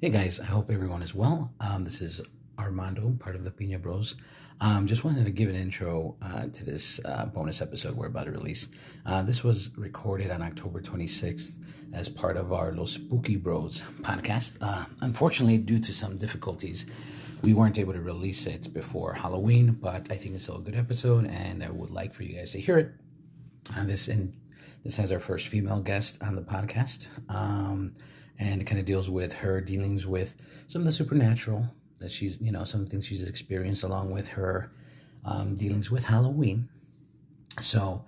Hey guys, I hope everyone is well. This is Armando, part of the Pina Bros. Just wanted to give an intro to this bonus episode we're about to release. This was recorded on October 26th as part of our Los Spooky Bros podcast. Unfortunately, due to some difficulties, we weren't able to release it before Halloween, but I think it's still a good episode and I would like for you guys to hear it. This has our first female guest on the podcast. And it kind of deals with her dealings with some of the supernatural that she's, some things she's experienced along with her dealings with Halloween. So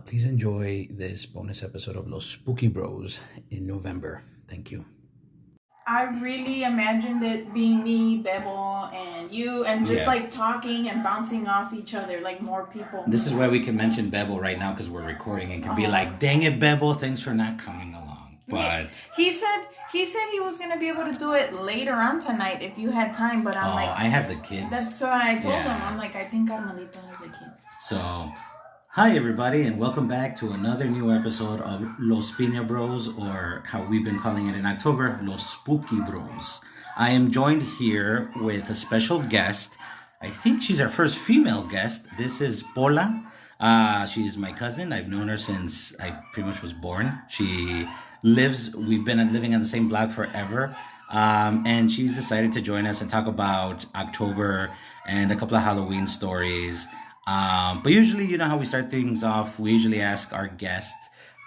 please enjoy this bonus episode of Los Spooky Bros in November. Thank you. I really imagined it being me, Bebo, and you, and just like talking and bouncing off each other, like more people. This is why we can mention Bebo right now because we're recording and can be like, dang it, Bebo, thanks for not coming along. But he said he was gonna be able to do it later on tonight if you had time. But I'm like, I have the kids. That's what I told him. I'm like, I think Armandito has the kids. So, hi everybody, and welcome back to another new episode of Los Pina Bros, or how we've been calling it in October, Los Spooky Bros. I am joined here with a special guest. I think she's our first female guest. This is Pola. She is my cousin. I've known her since I pretty much was born. We've been living on the same block forever. And she's decided to join us and talk about October and a couple of Halloween stories. But usually, you know how we start things off. We usually ask our guest,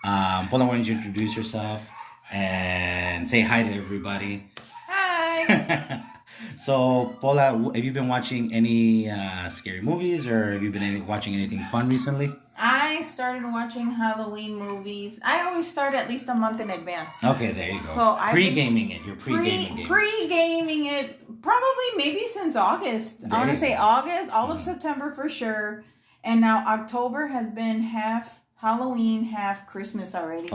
Pola, why don't you introduce yourself and say hi to everybody? Hi. So, Pola, have you been watching any scary movies, or have you been watching anything fun recently? I started watching Halloween movies. I always start at least a month in advance. Okay, there you go. So pre-gaming it. You're pre-gaming it. Pre-gaming it, probably maybe since August. I want to say August, all of September for sure. And now October has been half Halloween, half Christmas already.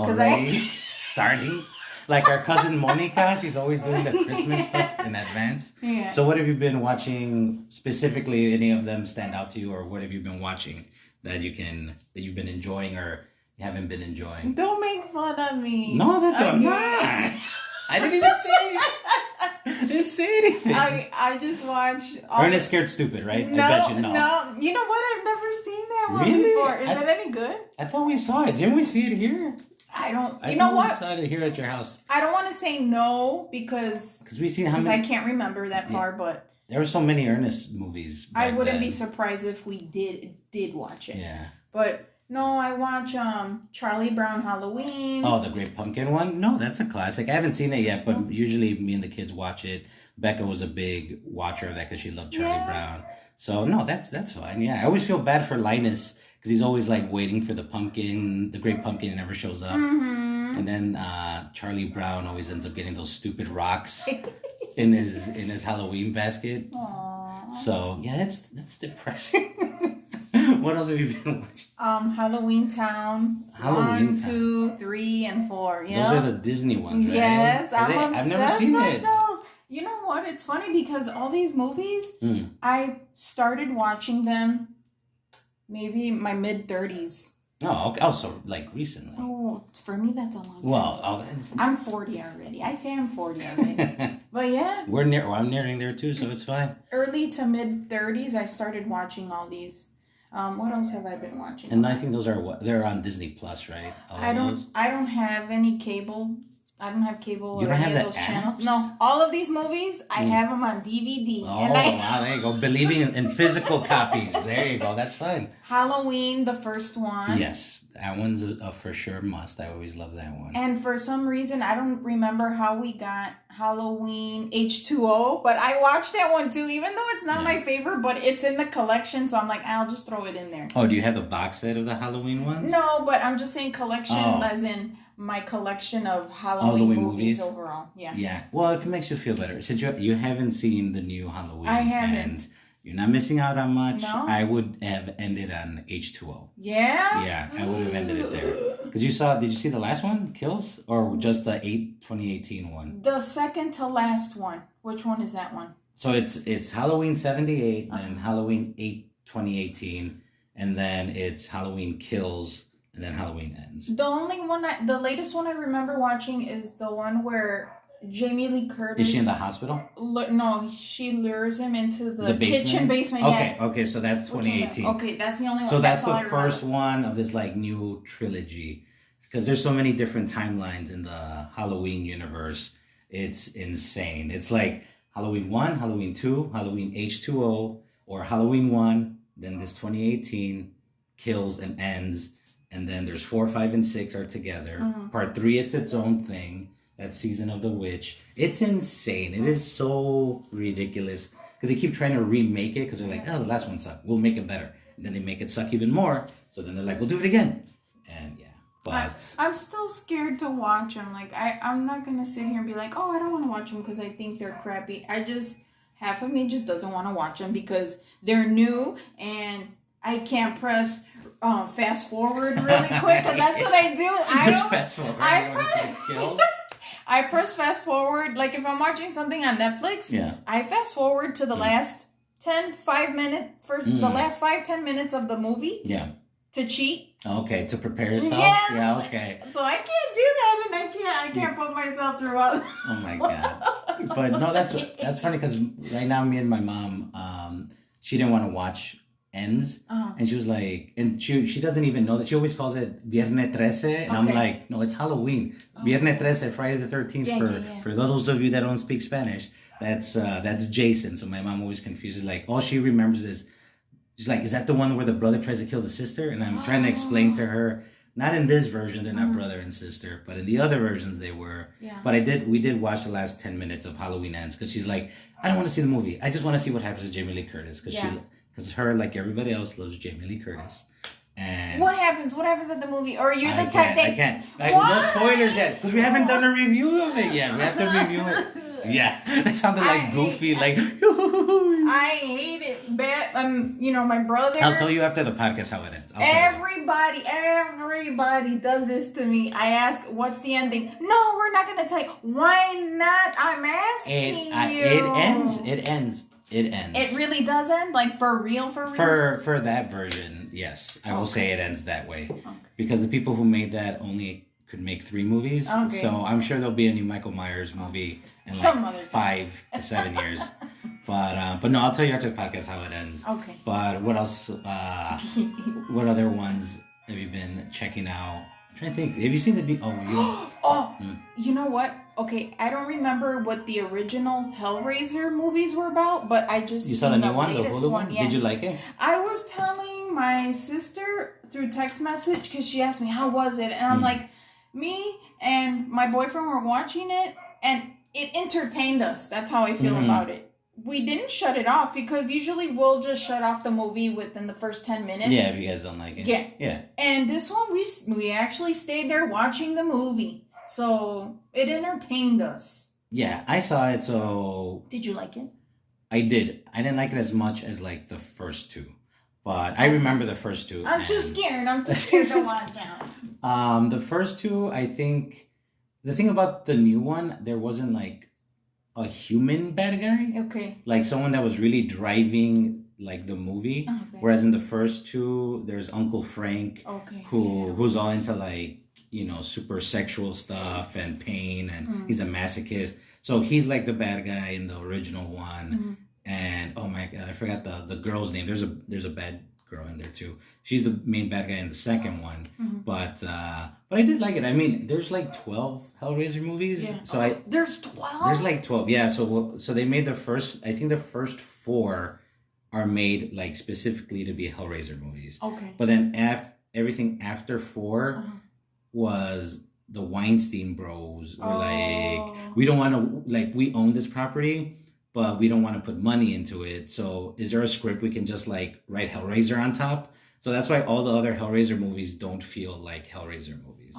Starting? Like our cousin Monica, she's always doing the Christmas stuff in advance. Yeah. So what have you been watching specifically? Any of them stand out to you, or what have you been watching that you've been enjoying or you haven't been enjoying? Don't make fun of me. No, that's okay. Not. I didn't even say I didn't say anything. I just watch. Ernest Scared Stupid, right? No, I bet you know. No. You know what? I've never seen that one really? before. Is that any good? I thought we saw it. Didn't we see it here? I don't. You know what? I saw it here at your house. I don't want to say no because we seen how many. I can't remember that far, but there were so many Ernest movies. I wouldn't be surprised if we did watch it. Yeah. But no, I watch Charlie Brown Halloween. Oh, the Great Pumpkin one? No, that's a classic. I haven't seen it yet, but usually me and the kids watch it. Becca was a big watcher of that because she loved Charlie Brown. So no, that's fine. Yeah, I always feel bad for Linus because he's always like waiting for the pumpkin, the Great Pumpkin, never shows up. Mm-hmm. And then Charlie Brown always ends up getting those stupid rocks in his Halloween basket. Aww. So yeah, that's depressing. What else have you been watching? Halloween Town. Halloween 1, 2, 3, and 4. Yeah. Those are the Disney ones, right? Yes, I've never seen it. Those. You know what? It's funny because all these movies, I started watching them maybe in my mid-30s. Oh, okay. Oh, so like recently. Oh, for me that's a long time. Well, I'm 40 already. I say I'm 40 already. But yeah. I'm nearing there too, so it's fine. Early to mid-30s, I started watching all these. What else have I been watching? And I think they're on Disney Plus, right? I don't have any cable. I don't have cable or any of those channels. No, all of these movies, I have them on DVD. Oh, wow, there you go. Believing in physical copies. There you go. That's fine. Halloween, the first one. Yes, that one's a for sure must. I always love that one. And for some reason, I don't remember how we got Halloween H2O, but I watched that one too, even though it's not my favorite, but it's in the collection, so I'm like, I'll just throw it in there. Oh, do you have the box set of the Halloween ones? No, but I'm just saying collection as in my collection of Halloween movies overall. Yeah. Yeah. Well, if it makes you feel better, since you haven't seen the new Halloween, I haven't. And you're not missing out on much. No? I would have ended on H2O. Yeah? Yeah, I would have ended it there. Because did you see the last one, Kills? Or just the 2018 one? The second to last one. Which one is that one? So it's Halloween 78 and Halloween 2018. And then it's Halloween Kills and then Halloween Ends. The latest one I remember watching is the one where Jamie Lee Curtis. Is she in the hospital? No, she lures him into the basement? kitchen basement. Okay, yeah. okay, so that's 2018. Okay, that's the only one. So that's the first one of this like new trilogy. Because there's so many different timelines in the Halloween universe. It's insane. It's like Halloween 1, Halloween 2, Halloween H2O, or Halloween 1, then this 2018 kills and ends, and then there's 4, 5, and 6 are together. Mm-hmm. Part 3, it's its own thing. That Season of the Witch. It's insane. It is so ridiculous. Because they keep trying to remake it because they're like, oh, the last one sucked. We'll make it better. And then they make it suck even more. So then they're like, we'll do it again. And yeah. But I'm still scared to watch them. Like, I'm not going to sit here and be like, oh, I don't want to watch them because I think they're crappy. Half of me just doesn't want to watch them because they're new and I can't press fast forward really quick because that's what I do. Fast forward. I press fast forward. Like if I'm watching something on Netflix, I fast forward to the last 10 minutes of the movie. Yeah. To cheat. Okay, to prepare yourself. Yes. Yeah, okay. So I can't do that, and I can't put myself through all. Oh my god! But no, that's funny because right now me and my mom, she didn't want to watch Ends, and she was like, and she doesn't even know that. She always calls it Viernes 13, and I'm like, no, it's Halloween. Viernes 13, Friday the 13th. For those of you that don't speak Spanish, that's Jason. So my mom always confuses. Like all she remembers is. She's like, is that the one where the brother tries to kill the sister? And I'm trying to explain to her, not in this version, they're not brother and sister, but in the other versions they were. Yeah. But we did watch the last 10 minutes of Halloween Ends because she's like, I don't want to see the movie. I just want to see what happens to Jamie Lee Curtis because her, like everybody else, loves Jamie Lee Curtis. And what happens? What happens at the movie? Or you're the type that... I can't. No spoilers yet because we haven't done a review of it yet. We have to review it. Yeah, that sounded like goofy, like. I hate it, but my brother. I'll tell you after the podcast how it ends. Everybody does this to me. I ask, "What's the ending?" No, we're not gonna tell you. Why not? I'm asking you. It ends. It really does end, like for real. For that version, yes, I will say it ends that way because the people who made that only could make 3 movies. Okay. So I'm sure there'll be a new Michael Myers movie in like 5 to 7 years. But no, I'll tell you after the podcast how it ends. Okay. But what else? What other ones have you been checking out? I'm trying to think. Have you seen the? You know what? Okay, I don't remember what the original Hellraiser movies were about, but I just you saw the new one, the Hulu one. Yeah. Did you like it? I was telling my sister through text message because she asked me how was it, and I'm like, me and my boyfriend were watching it, and it entertained us. That's how I feel about it. We didn't shut it off because usually we'll just shut off the movie within the first 10 minutes. Yeah, if you guys don't like it. Yeah. And this one, we actually stayed there watching the movie. So it entertained us. Yeah, I saw it, so... Did you like it? I did. I didn't like it as much as like the first 2. But I remember the first 2. I'm too scared to watch out. The first 2, I think... The thing about the new one, there wasn't like a human bad guy. Okay. Like someone that was really driving like the movie. Okay. Whereas in the first 2, there's Uncle Frank, who's all into like, super sexual stuff and pain, and he's a masochist. So he's like the bad guy in the original one. And oh my god, I forgot the girl's name. There's a bad girl in there too. She's the main bad guy in the second one. But I did like it. I mean, there's like 12 Hellraiser movies. Yeah. So there's 12. There's like 12. Yeah. So they made the first 4 are made like specifically to be Hellraiser movies. Okay. But then everything after 4 was the Weinstein Bros. Were like, we don't want to, like, we own this property, but we don't want to put money into it. So is there a script we can just like write Hellraiser on top? So that's why all the other Hellraiser movies don't feel like Hellraiser movies.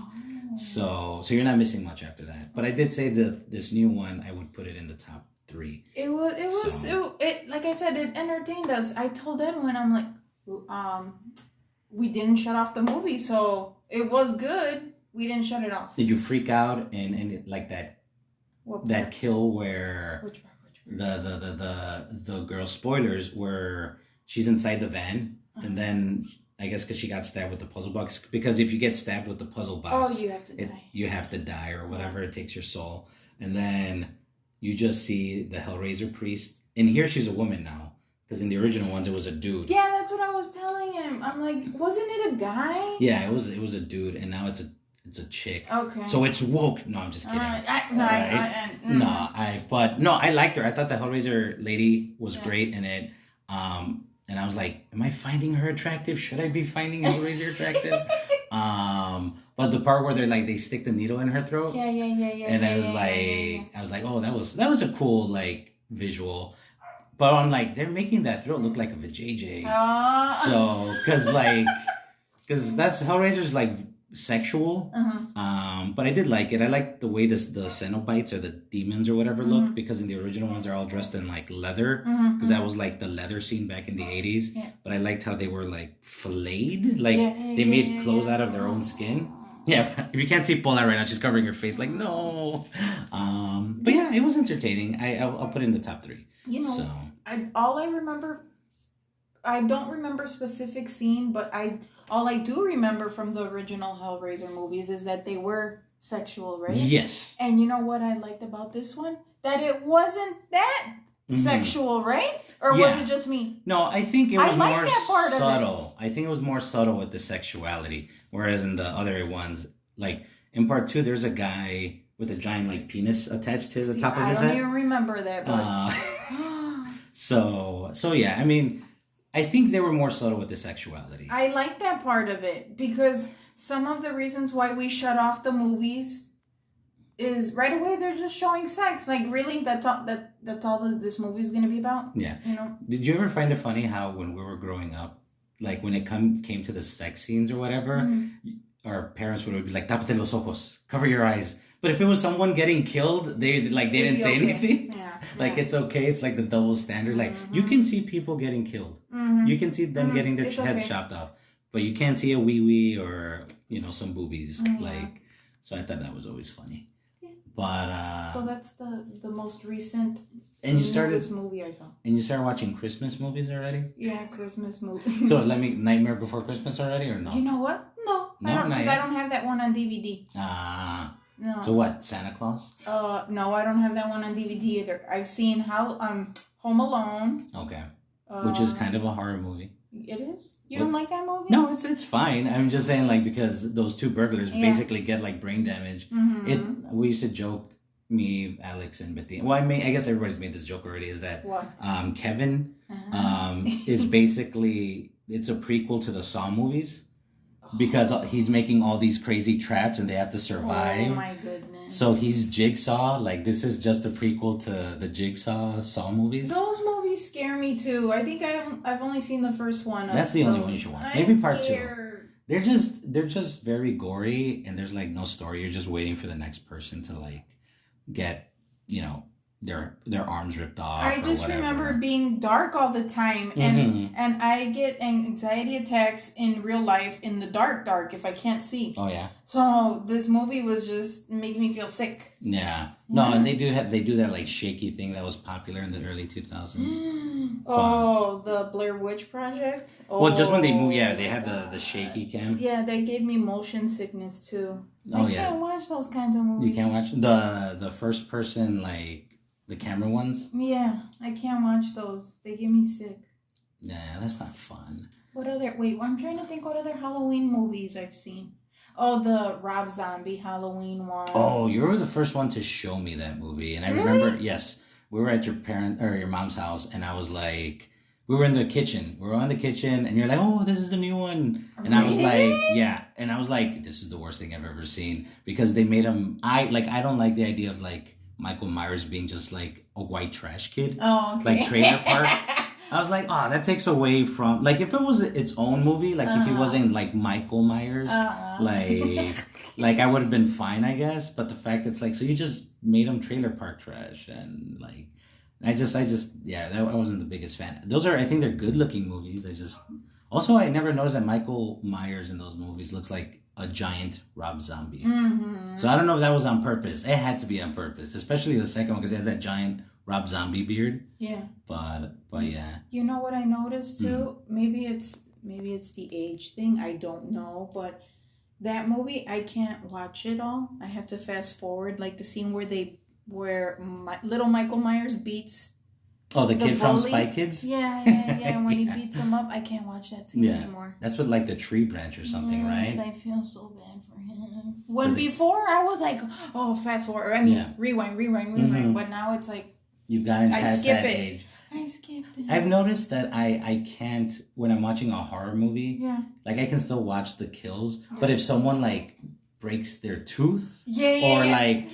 So you're not missing much after that. But I did say this new one, I would put it in the top 3. It like I said, it entertained us. I told Edwin, I'm like, we didn't shut off the movie, so it was good. We didn't shut it off. Did you freak out in like that kill where which part? The girl, spoilers, where she's inside the van and then I guess because she got stabbed with the puzzle box. Because if you get stabbed with the puzzle box, you have to die. You have to die or whatever. It takes your soul. And then you just see the Hellraiser priest. And here she's a woman now. Because in the original ones, it was a dude. Yeah, that's what I was telling him. I'm like, wasn't it a guy? Yeah, it was a dude, and now it's a chick. Okay. So it's woke. No, I'm just kidding. I liked her. I thought the Hellraiser lady was great in it. And I was like, am I finding her attractive? Should I be finding Hellraiser attractive? But the part where they stick the needle in her throat. Yeah. And I was like, oh, that was a cool visual. But I'm like, they're making that throat look like a vajayjay. So, because that's Hellraiser's sexual. But I did like it. I liked the way the Cenobites or the demons or whatever look, because in the original ones they're all dressed in leather, because that was the leather scene back in the 80s. Yeah. But I liked how they were filleted, they made clothes out of their own skin. Yeah, if you can't see Pola right now, she's covering her face no. But yeah, it was entertaining. I'll put it in the top 3. All I remember, I don't remember specific scene, but all I do remember from the original Hellraiser movies is that they were sexual, right? Yes. And you know what I liked about this one? That it wasn't that sexual, right? Or was it just me? No, I think it was more subtle. Of it. I think it was more subtle with the sexuality, whereas in the other ones, in part 2, there's a guy with a giant penis attached to the top of his head. I don't even remember that. But... So yeah, I mean, I think they were more subtle with the sexuality. I like that part of it, because some of the reasons why we shut off the movies is right away they're just showing sex. Really, that's all this movie is going to be about. Yeah. Did you ever find it funny how when we were growing up, when it came to the sex scenes or whatever, our parents would be like, "Tápate los ojos, cover your eyes." But if it was someone getting killed, they didn't say anything. Yeah. It's okay. It's the double standard. You can see people getting killed. You can see them getting their heads chopped off, but you can't see a wee or some boobies. So I thought that was always funny. Yeah. But so that's the most recent. And you started this movie I saw. And you started watching Christmas movies already? Yeah, Christmas movies. So Nightmare Before Christmas already or no? You know what? No, I don't, because I don't have that one on DVD. No. So what? Santa Claus? No, I don't have that one on DVD either. I've seen Home Alone. Okay. Which is kind of a horror movie. It is? You don't like that movie? No, it's fine. I'm just saying because those two burglars basically get brain damage. We used to joke, me, Alex, and Betty. Well, I guess everybody's made this joke already. Is that Kevin is basically, it's a prequel to the Saw movies. Because he's making all these crazy traps and they have to survive. Oh my goodness. So he's Jigsaw. This is just a prequel to the Jigsaw Saw movies. Those movies scare me too. I think I've only seen the first one. That's the only one you should watch. Maybe part 2. They're just very gory and there's no story. You're just waiting for the next person to get, their arms ripped off. I just remember being dark all the time, and I get anxiety attacks in real life in the dark if I can't see. Oh yeah. So this movie was just making me feel sick. Yeah. No, and they do that shaky thing that was popular in the early 2000s. The Blair Witch Project. Well, just when they move, they have the shaky cam. Yeah, they gave me motion sickness too. I can't watch those kinds of movies. You can't watch the first person the camera ones? Yeah, I can't watch those. They get me sick. Yeah, that's not fun. I'm trying to think what other Halloween movies I've seen. Oh, the Rob Zombie Halloween one. Oh, you were the first one to show me that movie. And I remember, yes, we were at your mom's house and I was we were in the kitchen. We were in the kitchen and you're like, oh, this is the new one. And I was like, yeah. And I was like, this is the worst thing I've ever seen. Because they made him, I don't like the idea of Michael Myers being just a white trash kid. Oh, okay. Trailer Park. I was that takes away from, if it was its own movie, if he wasn't Michael Myers, I would have been fine, I guess. But the fact it's so you just made him trailer park trash. And I wasn't the biggest fan. I think they're good looking movies. Also, I never noticed that Michael Myers in those movies looks like a giant Rob Zombie. So I don't know if that was on purpose. It had to be on purpose, especially the second one because he has that giant Rob Zombie beard. Yeah. But yeah. You know what I noticed too? Maybe it's maybe it's the age thing. I don't know, but that movie I can't watch it all. I have to fast forward, like the scene where little Michael Myers beats. Oh, the kid from Spy Kids? Yeah. When he beats him up, I can't watch that scene anymore. That's with like the tree branch or something, right? I feel so bad for him. When before I was like, oh, fast forward. I mean, rewind. Mm-hmm. But now it's like, you've gotten past that age. I skipped it. I've noticed that I can't, when I'm watching a horror movie, like I can still watch the kills, but if someone like breaks their tooth,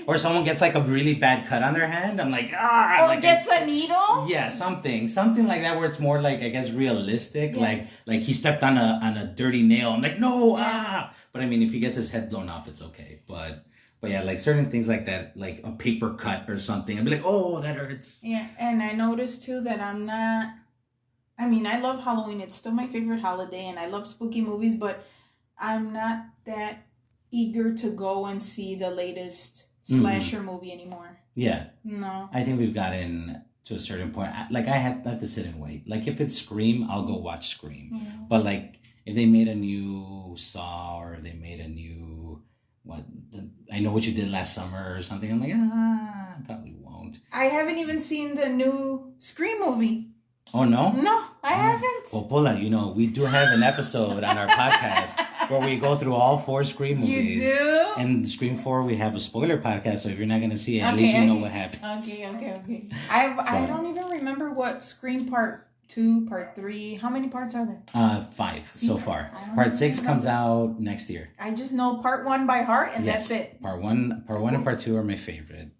or someone gets like a really bad cut on their hand, I'm like, or like gets a needle, something like that, where it's more like, I guess, realistic, like he stepped on a dirty nail. I'm like, no, but I mean, if he gets his head blown off, it's okay, but yeah, like certain things like that, like a paper cut or something, I'd be like, oh, that hurts. Yeah, and I noticed too that I'm not, I mean, I love Halloween, it's still my favorite holiday, and I love spooky movies, but I'm not that eager to go and see the latest slasher movie anymore. Yeah. No. I think we've gotten to a certain point. Like, I have to sit and wait. Like, if it's Scream, I'll go watch Scream. Yeah. But, like, if they made a new Saw or they made a new, I Know What You Did Last Summer or something, I'm like, I probably won't. I haven't even seen the new Scream movie. Oh, no? No, I haven't. Well, Pola, we do have an episode on our podcast where we go through all 4 Scream movies. You do? And Scream 4, we have a spoiler podcast, so if you're not going to see it, at least you know what happens. Okay. I don't even remember what Scream Part 2, Part 3, how many parts are there? 5 so far. Part 6 comes out next year. I just know Part 1 by heart, and that's it. Part 1 and Part 2 are my favorite.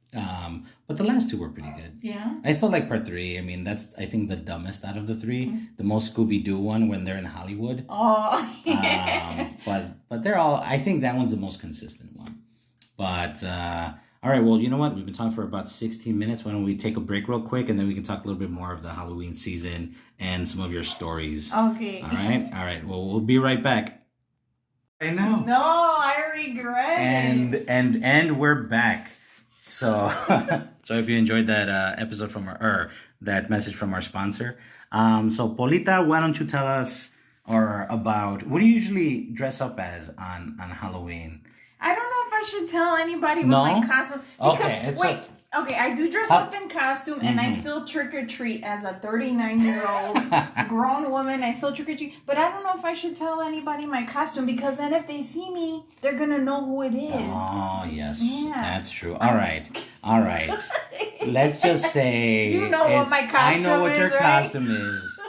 But the last 2 were pretty good. Yeah. I still like Part 3. I mean, that's, I think, the dumbest out of the 3. Mm-hmm. The most Scooby-Doo one when they're in Hollywood. Oh, yeah. But they're all, I think that one's the most consistent one. But, all right, well, you know what? We've been talking for about 16 minutes. Why don't we take a break real quick, and then we can talk a little bit more of the Halloween season and some of your stories. Okay. All right. Well, we'll be right back. I know. No, I regret it. And we're back. So I hope you enjoyed that episode from that message from our sponsor. So Polita, why don't you tell us about what do you usually dress up as on Halloween? I don't know if I should tell anybody about my costume. Because, okay, I do dress up in costume, and I still trick or treat as a 39-year-old grown woman. I still trick or treat, but I don't know if I should tell anybody my costume, because then if they see me, they're gonna know who it is. Oh yes, that's true. All right. Let's just say you know what my costume is. I know what your costume is.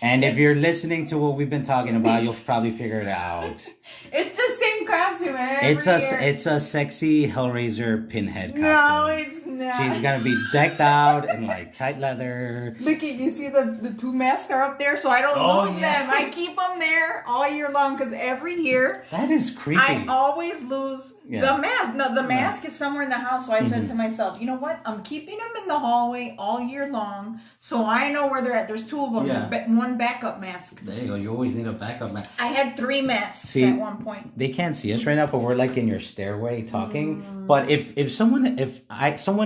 And if you're listening to what we've been talking about, you'll probably figure it out. It's the same costume every year. It's a sexy Hellraiser pinhead costume. No, it's not. She's gonna be decked out in like tight leather. Look at you see the 2 masks are up there, so I don't lose them. I keep them there all year long because every year that is creepy. I always lose the mask. No, the mask is somewhere in the house, so I said to myself, you know what? I'm keeping them in the hallway all year long, so I know where they're at. There's 2 of them. Yeah. One backup mask. There you go. You always need a backup mask. I had 3 masks at one point. They can't see us right now, but we're like in your stairway talking. But if someone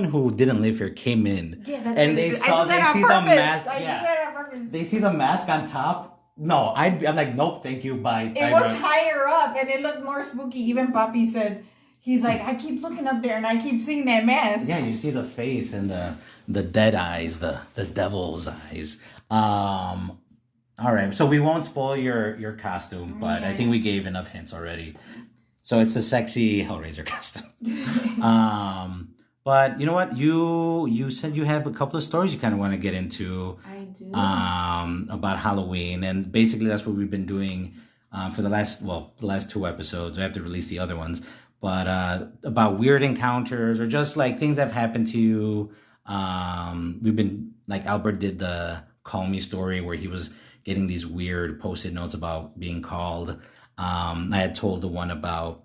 who didn't live here came in and they see the mask, they see the mask on top. No, I'm like, nope, thank you, bye. It was higher up, and it looked more spooky. Even Papi said, he's like, I keep looking up there, and I keep seeing that mask. Yeah, you see the face and the dead eyes, the devil's eyes. All right, so we won't spoil your costume, but I think we gave enough hints already. So it's a sexy Hellraiser costume. But you know what? You said you have a couple of stories you kind of want to get into. I do. About Halloween, and basically that's what we've been doing for the last 2 episodes. I have to release the other ones, but about weird encounters or just like things that have happened to you. We've been like Albert did the Call Me story where he was getting these weird Post-it notes about being called. I had told the one about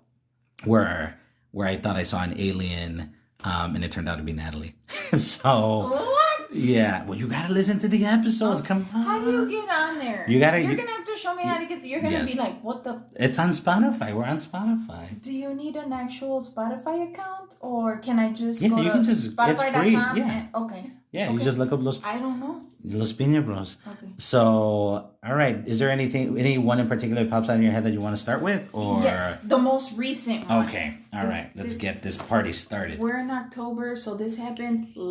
where I thought I saw an alien. And it turned out to be Natalie. So what? Yeah. Well, you gotta listen to the episodes. Come on. How do you get on there? You're gonna have to show me how to get. You're gonna be like, what the? It's on Spotify. We're on Spotify. Do you need an actual Spotify account, or can I just go to Spotify.com? It's free. Yeah. Okay. Yeah, you just look up I don't know. Los Piña Bros. Okay. So, all right. Is there any one in particular that pops out in your head that you want to start with, or? Yes, the most recent one. Okay. All right. Let's get this party started. We're in October, so this happened in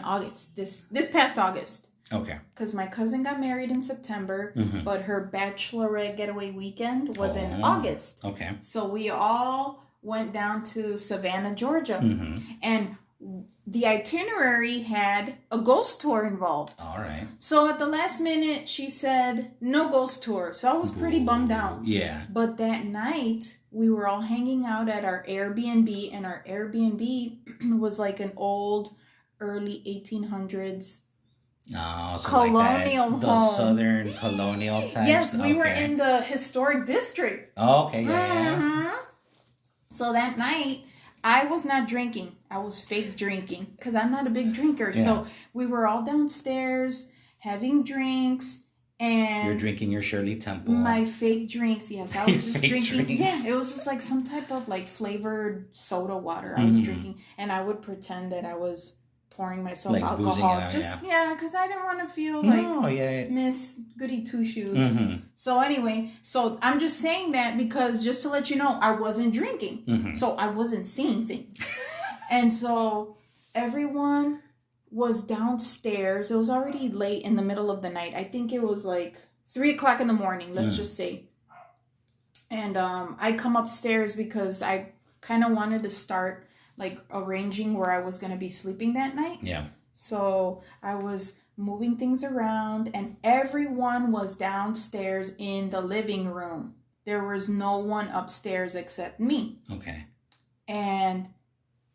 August. This past August. Okay. Because my cousin got married in September, Mm-hmm. but her bachelorette getaway weekend was in August. Okay. So we all went down to Savannah, Georgia, Mm-hmm. and the itinerary had a ghost tour involved. All right. So at the last minute, she said no ghost tour. So I was pretty bummed out. Yeah. But that night, we were all hanging out at our Airbnb, and our Airbnb was like an old, early 1800s Oh, so colonial like that, home. those southern colonial types. Yes, we were in the historic district. Oh, okay, yeah. Mm-hmm. So that night, I was not drinking. I was fake drinking because I'm not a big drinker. Yeah. So we were all downstairs having drinks. And you're drinking your Shirley Temple. My fake drinks, yes. I was just drinking. Drinks. Yeah, it was just like some type of like flavored soda water I was drinking. And I would pretend that I was pouring myself like alcohol. Out, just because I didn't want to feel like Miss Goody Two Shoes. Mm-hmm. So anyway, so I'm just saying that because just to let you know, I wasn't drinking. Mm-hmm. So I wasn't seeing things. And so everyone was downstairs. It was already late in the middle of the night. I think it was like 3:00 in the morning, let's just say. And I come upstairs because I kind of wanted to start like arranging where I was going to be sleeping that night. Yeah. So I was moving things around and everyone was downstairs in the living room. There was no one upstairs except me. Okay. And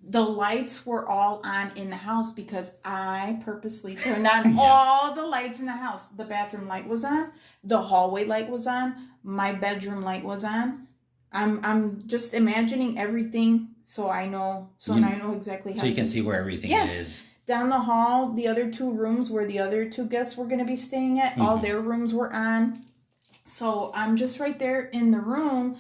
the lights were all on in the house because I purposely turned on all the lights in the house. The bathroom light was on. The hallway light was on. My bedroom light was on. I'm just imagining everything so I know I know exactly how. So you can see where everything is. Down the hall, the other two rooms where the other two guests were going to be staying at, all their rooms were on. So I'm just right there in the room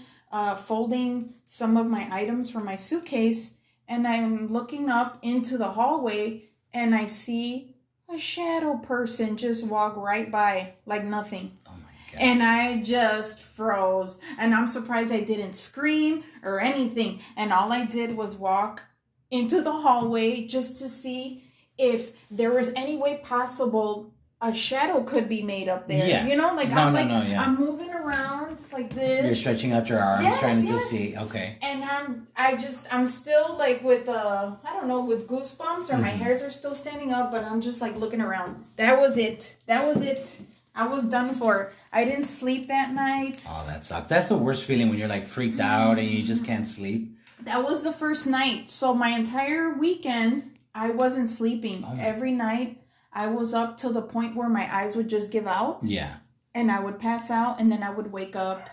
folding some of my items from my suitcase. And I'm looking up into the hallway and I see a shadow person just walk right by like nothing. Oh my God. And I just froze. And I'm surprised I didn't scream or anything. And all I did was walk into the hallway just to see if there was any way possible a shadow could be made up there. Yeah. You know, like I'm moving around like this. You're stretching out your arms, trying to see. Okay. And I'm still like with with goosebumps or my hairs are still standing up, but I'm just like looking around. That was it. I was done for. I didn't sleep that night. Oh, that sucks. That's the worst feeling when you're like freaked out and you just can't sleep. That was the first night. So my entire weekend, I wasn't sleeping. Oh. Every night, I was up to the point where my eyes would just give out. Yeah. And I would pass out and then I would wake up,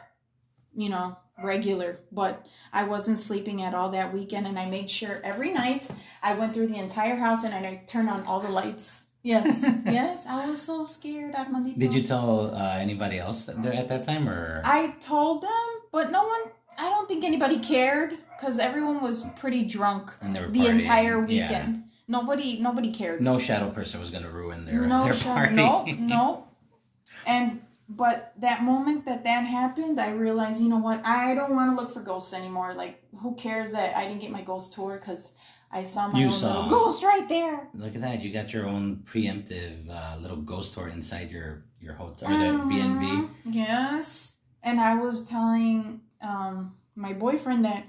regular. But I wasn't sleeping at all that weekend. And I made sure every night I went through the entire house and I turned on all the lights. Yes. Yes. I was so scared. Armandito. Did you tell anybody else there at that time, or? I told them, but no one, I don't think anybody cared because everyone was pretty drunk And they were the partying. entire weekend. Yeah. Nobody cared. No shadow person was going to ruin their party. No. But that moment that happened, I realized, you know what? I don't want to look for ghosts anymore. Like, who cares that I didn't get my ghost tour because I saw my little ghost right there. Look at that. You got your own preemptive little ghost tour inside your hotel, or the B&B. Yes. And I was telling my boyfriend that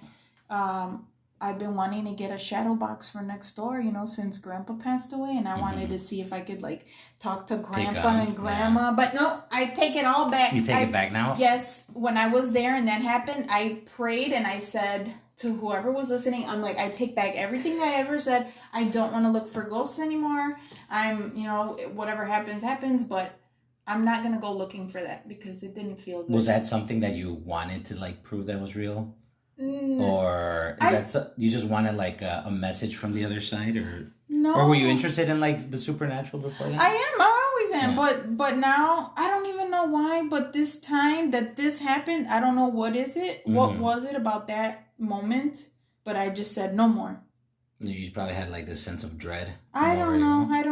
I've been wanting to get a shadow box for next door, since Grandpa passed away. And I wanted to see if I could, talk to Grandpa and Grandma. Yeah. But no, I take it all back. You take it back now? Yes. When I was there and that happened, I prayed and I said to whoever was listening, I'm like, I take back everything I ever said. I don't want to look for ghosts anymore. I'm, whatever happens, but I'm not going to go looking for that because it didn't feel good. Was that something that you wanted to, prove that was real? Or is that you just wanted a message from the other side, or no? Or were you interested in the supernatural before that? I always am, Yeah. but now I don't even know why. But this time that this happened, I don't know what is it. What was it about that moment? But I just said no more. You probably had like this sense of dread. I don't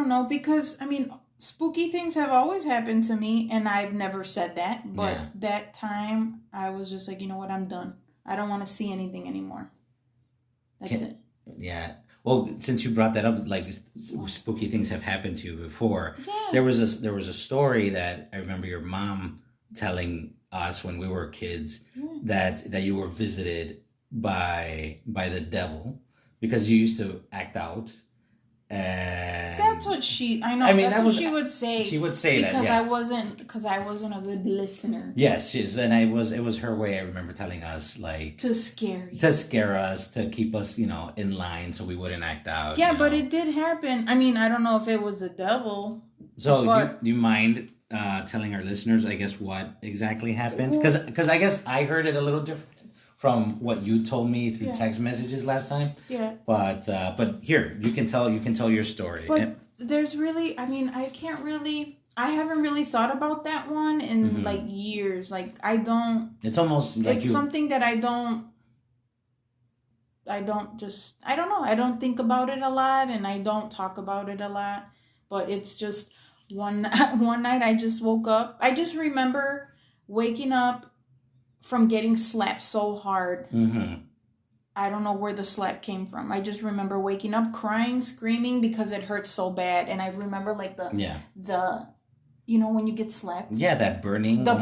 know because I mean, spooky things have always happened to me, and I've never said that. But that time, I was just like, you know what, I'm done. I don't want to see anything anymore. That's it. Yeah. Well, since you brought that up, like spooky things have happened to you before. Yeah. There was a story that I remember your mom telling us when we were kids that you were visited by the devil because you used to act out. And that's what I know. I mean, that's what she would say. She would say because that because I wasn't a good listener. Yes, it was her way. I remember telling us like to scare us, to keep us, in line so we wouldn't act out. Yeah, but it did happen. I mean, I don't know if it was the devil. So do you mind telling our listeners, I guess, what exactly happened? Because I guess I heard it a little different from what you told me through text messages last time. Yeah. But here, you can tell your story. But there's really, I mean, I haven't really thought about that one in like years. Like I don't. It's almost like it's something that I don't know. I don't think about it a lot, and I don't talk about it a lot. But it's just one night I just woke up. I just remember waking up from getting slapped so hard. Mm-hmm. I don't know where the slap came from. I just remember waking up crying, screaming because it hurt so bad. And I remember like the when you get slapped. Yeah, that burning. The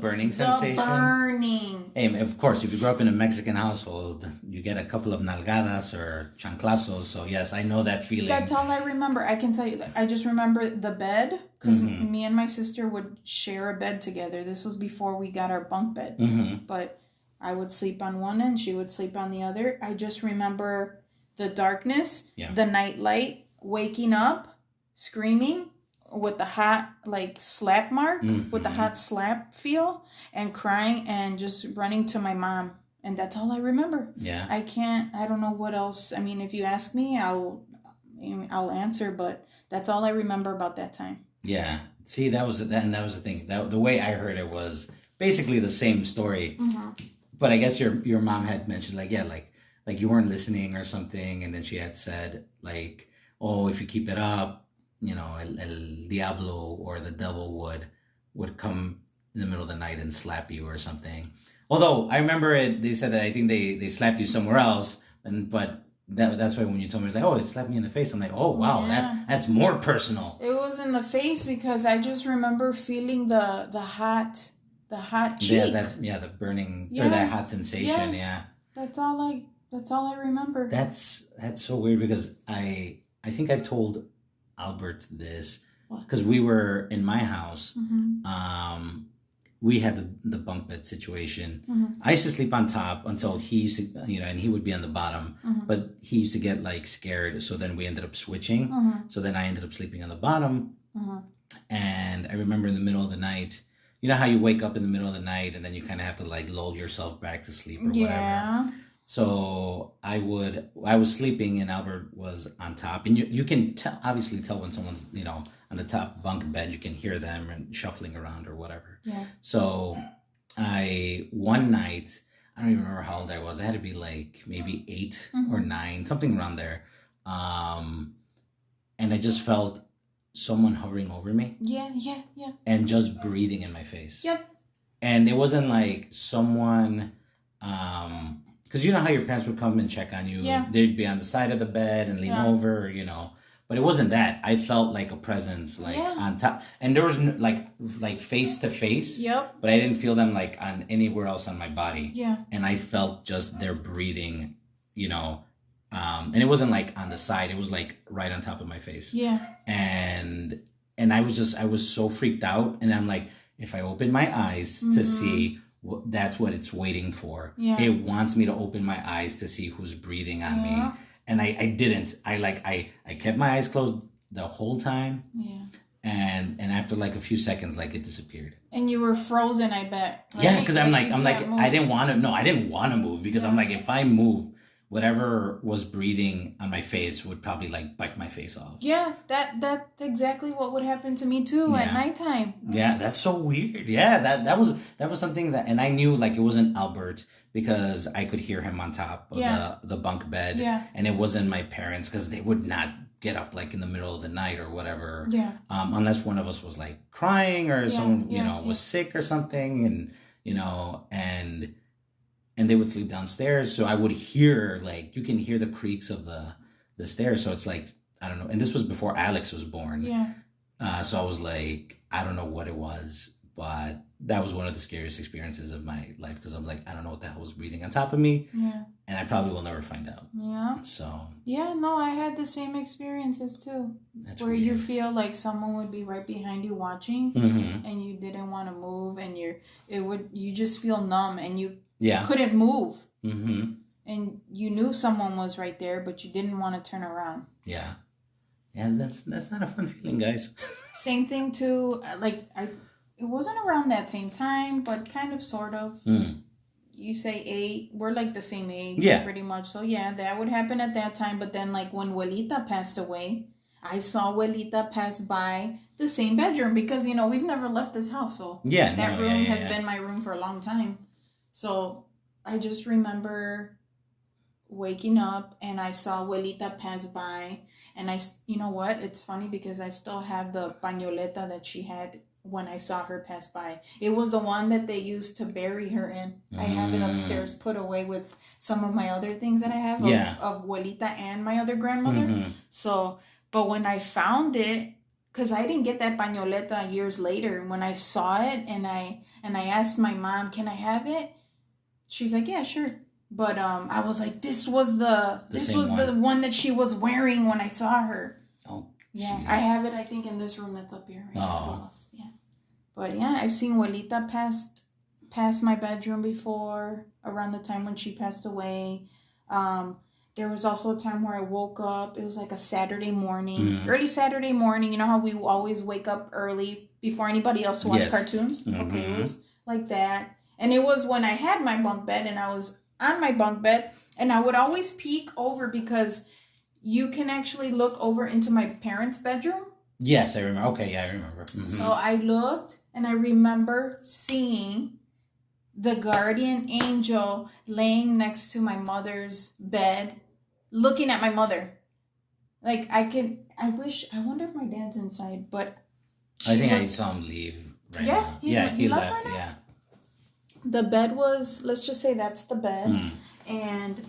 burning sensation. The burning. Hey, of course, if you grew up in a Mexican household, you get a couple of nalgadas or chanclazos. So yes, I know that feeling. That's all I remember. I can tell you that. I just remember the bed because me and my sister would share a bed together. This was before we got our bunk bed. Mm-hmm. But I would sleep on one and she would sleep on the other. I just remember the darkness, the night light, waking up, screaming with the hot slap mark, with the hot slap feel, and crying and just running to my mom. And that's all I remember. Yeah. I don't know what else. I mean, if you ask me, I'll answer, but that's all I remember about that time. Yeah. See, that was the thing. The way I heard it was basically the same story. Mm-hmm. But I guess your mom had mentioned like you weren't listening or something, and then she had said like, oh, if you keep it up, el diablo or the devil would come in the middle of the night and slap you or something. Although I remember they said that I think they slapped you somewhere else, but that's why when you told me, it was like, oh, it slapped me in the face. I'm like, oh wow, that's more personal. It was in the face because I just remember feeling the hot cheek. The burning or that hot sensation. Yeah. That's all I remember. That's so weird because I think I've told Albert this because we were in my house. Mm-hmm. We had the bunk bed situation. Mm-hmm. I used to sleep on top until he used to, and he would be on the bottom. Mm-hmm. But he used to get scared, so then we ended up switching. Mm-hmm. So then I ended up sleeping on the bottom. Mm-hmm. And I remember in the middle of the night, you know how you wake up in the middle of the night and then you kind of have to lull yourself back to sleep or whatever. So I was sleeping and Albert was on top, and you can obviously tell when someone's on the top bunk bed. You can hear them and shuffling around or whatever. Yeah. So one night, I don't even remember how old I was. I had to be maybe 8 or 9, something around there. And I just felt someone hovering over me. Yeah. And just breathing in my face. Yep. And it wasn't like someone. Because you know how your parents would come and check on you. Yeah. They'd be on the side of the bed and lean over, But it wasn't that. I felt like a presence, on top. And there was face to face. Yep. But I didn't feel them on anywhere else on my body. Yeah. And I felt just their breathing, and it wasn't on the side. It was right on top of my face. Yeah. And I was so freaked out. And I'm like, if I open my eyes to see, that's what it's waiting for. Yeah. It wants me to open my eyes to see who's breathing on me. And I didn't. I kept my eyes closed the whole time. Yeah. And after a few seconds, it disappeared. And you were frozen, I bet. Right? Yeah, because I'm like, I didn't want to. No, I didn't want to move because I'm like, if I move, whatever was breathing on my face would probably like bite my face off. Yeah, that's exactly what would happen to me too at nighttime. Yeah, that's so weird. Yeah, that was something that, and I knew like it wasn't Albert because I could hear him on top of the bunk bed. Yeah. And it wasn't my parents because they would not get up like in the middle of the night or whatever. Yeah. Unless one of us was like crying or someone, was sick or something, and and they would sleep downstairs. So I would hear, like, you can hear the creaks of the stairs. So it's like, I don't know. And this was before Alex was born. Yeah. So I was like, I don't know what it was, but that was one of the scariest experiences of my life because I'm like, I don't know what the hell was breathing on top of me. Yeah. And I probably will never find out. Yeah. So. Yeah, no, I had the same experiences too. That's where weird. You feel like someone would be right behind you watching, and you didn't want to move, and you just feel numb, and you couldn't move. And you knew someone was right there, but you didn't want to turn around. Yeah. And that's not a fun feeling, guys. Same thing too. It wasn't around that same time, but kind of, sort of. You say 8, we're like the same age, pretty much. So yeah, that would happen at that time. But then, like when Abuelita passed away, I saw Abuelita pass by the same bedroom because we've never left this house, so that room has been my room for a long time. So I just remember waking up and I saw Abuelita pass by, and you know what? It's funny because I still have the pañoleta that she had when I saw her pass by. It was the one that they used to bury her in. I have it upstairs put away with some of my other things that I have of Abuelita and my other grandmother. So, but when I found it, because I didn't get that pañoleta years later, when I saw it and I asked my mom, can I have it? She's like, yeah, sure. But I was like, this was the one that she was wearing when I saw her. Oh, yeah, geez. I have it, I think, in this room that's up here right now. Yeah. But yeah, I've seen Abuelita past my bedroom before, around the time when she passed away. There was also a time where I woke up. It was like a Saturday morning, early Saturday morning. You know how we always wake up early before anybody else to watch cartoons? Okay, it was like that. And it was when I had my bunk bed and I was on my bunk bed, and I would always peek over because you can actually look over into my parents' bedroom. Yes, I remember. Okay, yeah, I remember. So I looked, and I remember seeing the guardian angel laying next to my mother's bed, looking at my mother. Like, I wonder if my dad's inside, but... I think I saw him leave right now. He left, right. The bed was, let's just say that's the bed. And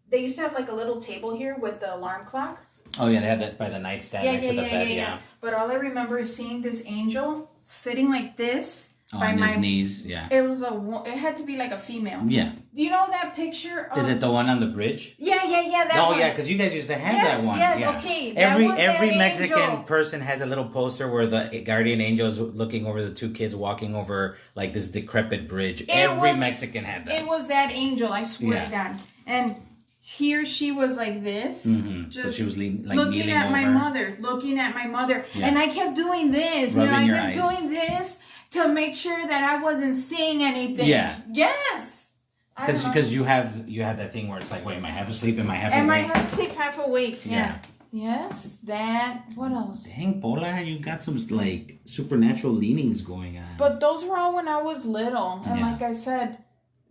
they used to have like a little table here with the alarm clock. Oh, yeah, they had that by the nightstand next to the bed, yeah. But all I remember is seeing this angel sitting like this. On his knees, yeah. It had to be like a female. Yeah. Do you know that picture? Is it the one on the bridge? Yeah, that one. Oh, yeah, because you guys used to have that one. Yes, yeah. Okay. Every Mexican person has a little poster where the guardian angel is looking over the 2 kids walking over like this decrepit bridge. Every Mexican had that. It was that angel, I swear to God. And here she was like this. So she was looking at my mother. Yeah. And I kept doing this. Rubbing your eyes. Doing this to make sure that I wasn't seeing anything. Yeah. Yes. Because you have that thing where it's like, wait, am I half asleep? Am I half awake? Am I half asleep, half awake? Yeah. Yes. That. What else? Dang, Pola, you got some like supernatural leanings going on. But those were all when I was little, and like I said,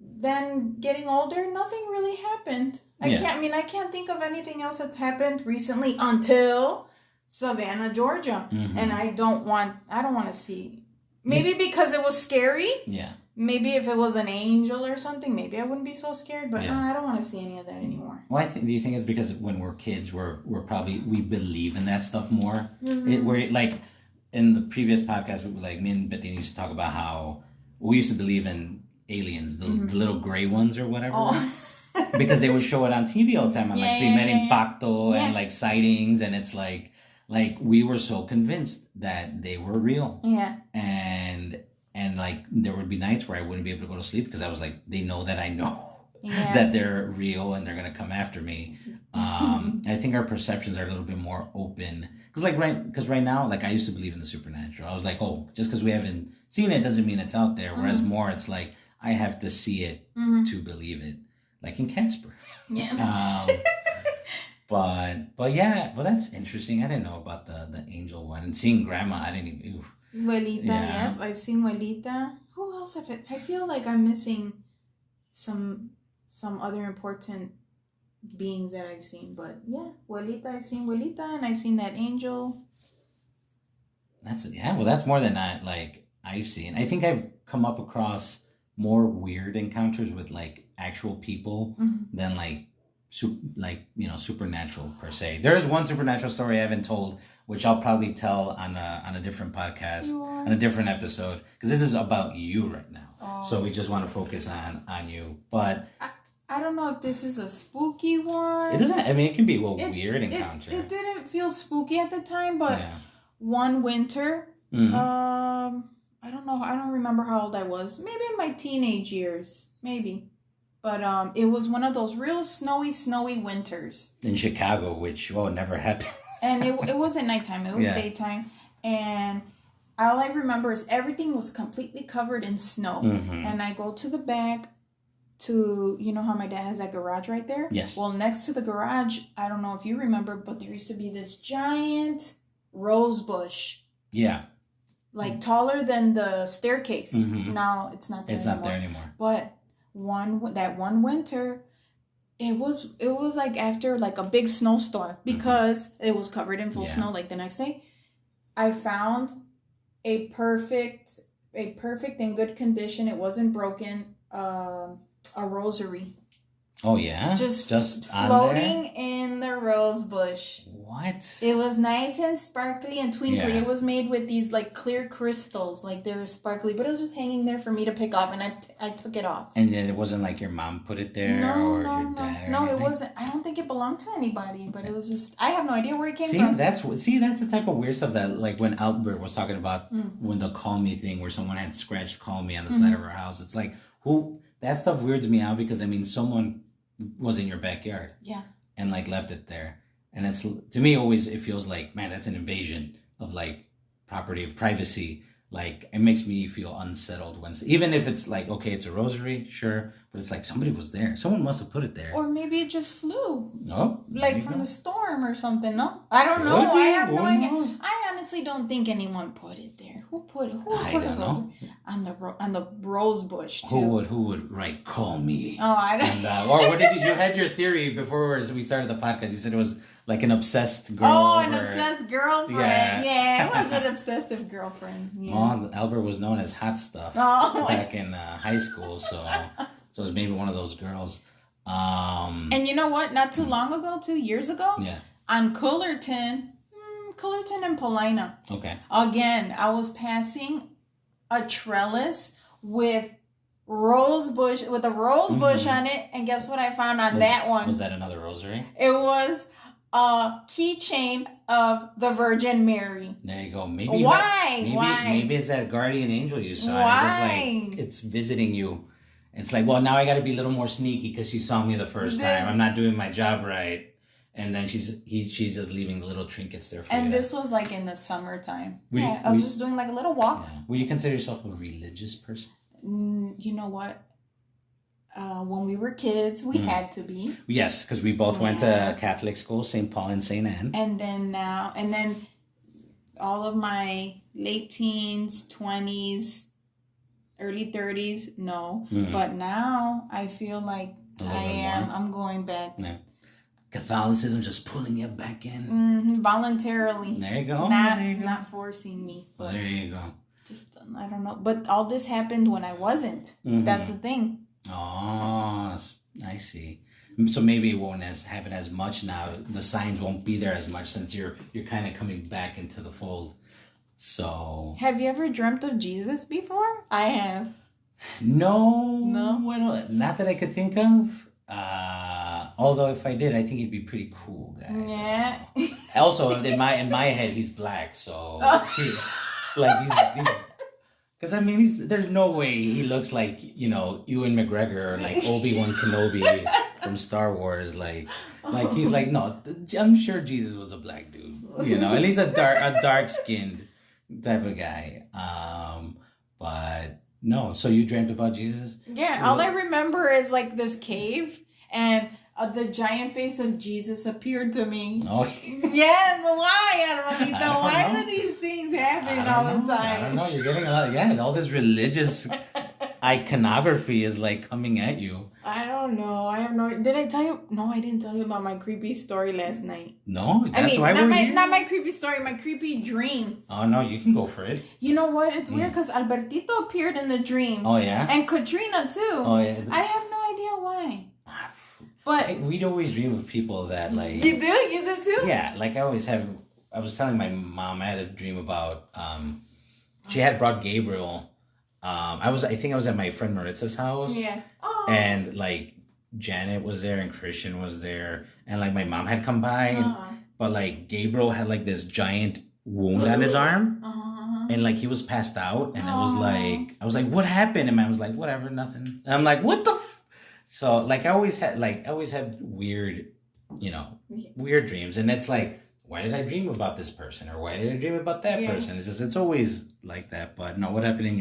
then getting older, nothing really happened. I can't think of anything else that's happened recently until Savannah, Georgia, and I don't want to see. Maybe because it was scary. Yeah. Maybe if it was an angel or something, maybe I wouldn't be so scared. But no, I don't want to see any of that anymore. Well, do you think it's because when we're kids, we believe in that stuff more? We're like in the previous podcast, me and Betty used to talk about how we used to believe in aliens, the little gray ones or whatever. Oh. Because they would show it on TV all the time on Primer Impacto and like sightings, and it's like we were so convinced that they were real. Yeah. And like there would be nights where I wouldn't be able to go to sleep because I was like, they know that I know that they're real and they're gonna come after me. I think our perceptions are a little bit more open because right now, like I used to believe in the supernatural. I was like, oh, just because we haven't seen it doesn't mean it's out there. Whereas more, it's like I have to see it to believe it. like in Casper. Yeah. But yeah, well, that's interesting. I didn't know about the angel one, and seeing grandma, I didn't even. Oof. Abuelita, Yeah. yep. I've seen Abuelita. Who else have it? I feel like I'm missing some other important beings that I've seen, but yeah, Abuelita, I've seen Abuelita, and I've seen that angel. Well, that's more than I've seen. I think I've come up across more weird encounters with like actual people than like supernatural per se. There is one supernatural story I haven't told, which I'll probably tell on a different podcast, on a different episode, because this is about you right now. So we just want to focus on you. But I don't know if this is a spooky one. It doesn't. I mean, it can be a weird encounter. It didn't feel spooky at the time, but one winter, I don't know. I don't remember how old I was. Maybe in my teenage years, maybe. But it was one of those real snowy winters in Chicago, which never happened. And it wasn't nighttime; it was daytime. And all I remember is everything was completely covered in snow. And I go to the back to, you know how my dad has that garage right there? Yes. Well, next to the garage, I don't know if you remember, but there used to be this giant rose bush. Yeah. Like taller than the staircase. Now it's not there anymore. It's not there anymore. But that one winter, it was like after like a big snowstorm, because it was covered in full snow like the next day. I found a perfect in good condition. It wasn't broken. A rosary. Oh yeah, just floating in the rose bush. What? It was nice and sparkly and twinkly. It was made with these like clear crystals, like they were sparkly, but it was just hanging there for me to pick off, and I took it off. And it wasn't like your mom put it there, or your dad. No, it wasn't. I don't think it belonged to anybody, but it was just, I have no idea where it came from. That's the type of weird stuff that, like when Albert was talking about when the call me thing, where someone had scratched call me on the side of our house. It's like, that stuff weirds me out, because I mean, someone was in your backyard. Yeah. And like left it there. And it's, to me, always, it feels like, man, that's an invasion of like property, of privacy. Like, it makes me feel unsettled even if it's like, okay, it's a rosary, sure, but it's like somebody was there. Someone must have put it there. Or maybe it just flew. No. Like from the storm or something, no? I don't know. I have no idea. I honestly don't think anyone put it there. Who put it? I don't know. On the rose bush, too. Who would write, call me? Oh, I don't know. Or what did you had your theory before we started the podcast. You said it was like an obsessed girl. Oh, an obsessed girlfriend. Yeah, it was an obsessive girlfriend. Yeah. Well, Albert was known as hot stuff back in high school, so it was maybe one of those girls. And you know what? Not too long ago, 2 years ago, on Cullerton and Polina. Okay. Again, I was passing a trellis with a rose bush on it, and guess what I found on that one? Was that another rosary? It was a keychain of the Virgin Mary. There you go. Maybe maybe it's that guardian angel you saw. Why? It's visiting you. It's like, well, now I got to be a little more sneaky because she saw me the first time. I'm not doing my job right. And then she's just leaving the little trinkets there for you. And this was like in the summertime. I was just doing like a little walk. Yeah. Would you consider yourself a religious person? You know what? When we were kids, we had to be. Yes, because we both went to Catholic school, St. Paul and St. Anne. And then all of my late teens, 20s, early 30s, no. But now I feel like I'm going back. Yeah. Catholicism just pulling you back in. Voluntarily. There you go. Not forcing me. Well, there you go. Just, I don't know. But all this happened when I wasn't. That's the thing. Oh, I see. So maybe it won't happen as much now. The signs won't be there as much since you're kind of coming back into the fold. So. Have you ever dreamt of Jesus before? I have. No. Well, not that I could think of. Although if I did, I think he'd be pretty cool guy. Yeah. Also, in my head, he's black, so he's because I mean, there's no way he looks like, Ewan McGregor or like Obi-Wan Kenobi from Star Wars. Like he's like, no, I'm sure Jesus was a black dude, at least a dark skinned type of guy. But no, so you dreamt about Jesus? Yeah, all I remember is like this cave. and the giant face of Jesus appeared to me. Oh, Yes, why, Armandito? Why do these things happen all the time? I don't know. You're getting a lot. Yeah, all this religious iconography is like coming at you. I don't know. I have no. Did I tell you? No, I didn't tell you about my creepy story last night. No, that's why not we're my here. not my creepy story. My creepy dream. Oh no, you can go for it. You know what? It's weird because Albertito appeared in the dream. Oh yeah. And Katrina too. Oh yeah. I have no idea why. But we'd always dream of people that like. You do? You do too? Yeah, like I always have. I was telling my mom I had a dream about. She had brought Gabriel. I think I was at my friend Maritza's house. Yeah. Oh. And like Janet was there and Christian was there and like my mom had come by, but like Gabriel had like this giant wound on his arm, and like he was passed out, and I was like, what happened? And I was like, whatever, nothing. And I'm like, what the? So like I always had weird, weird dreams, and it's like, why did I dream about this person, or why did I dream about that person? It's always like that. But no, what happened in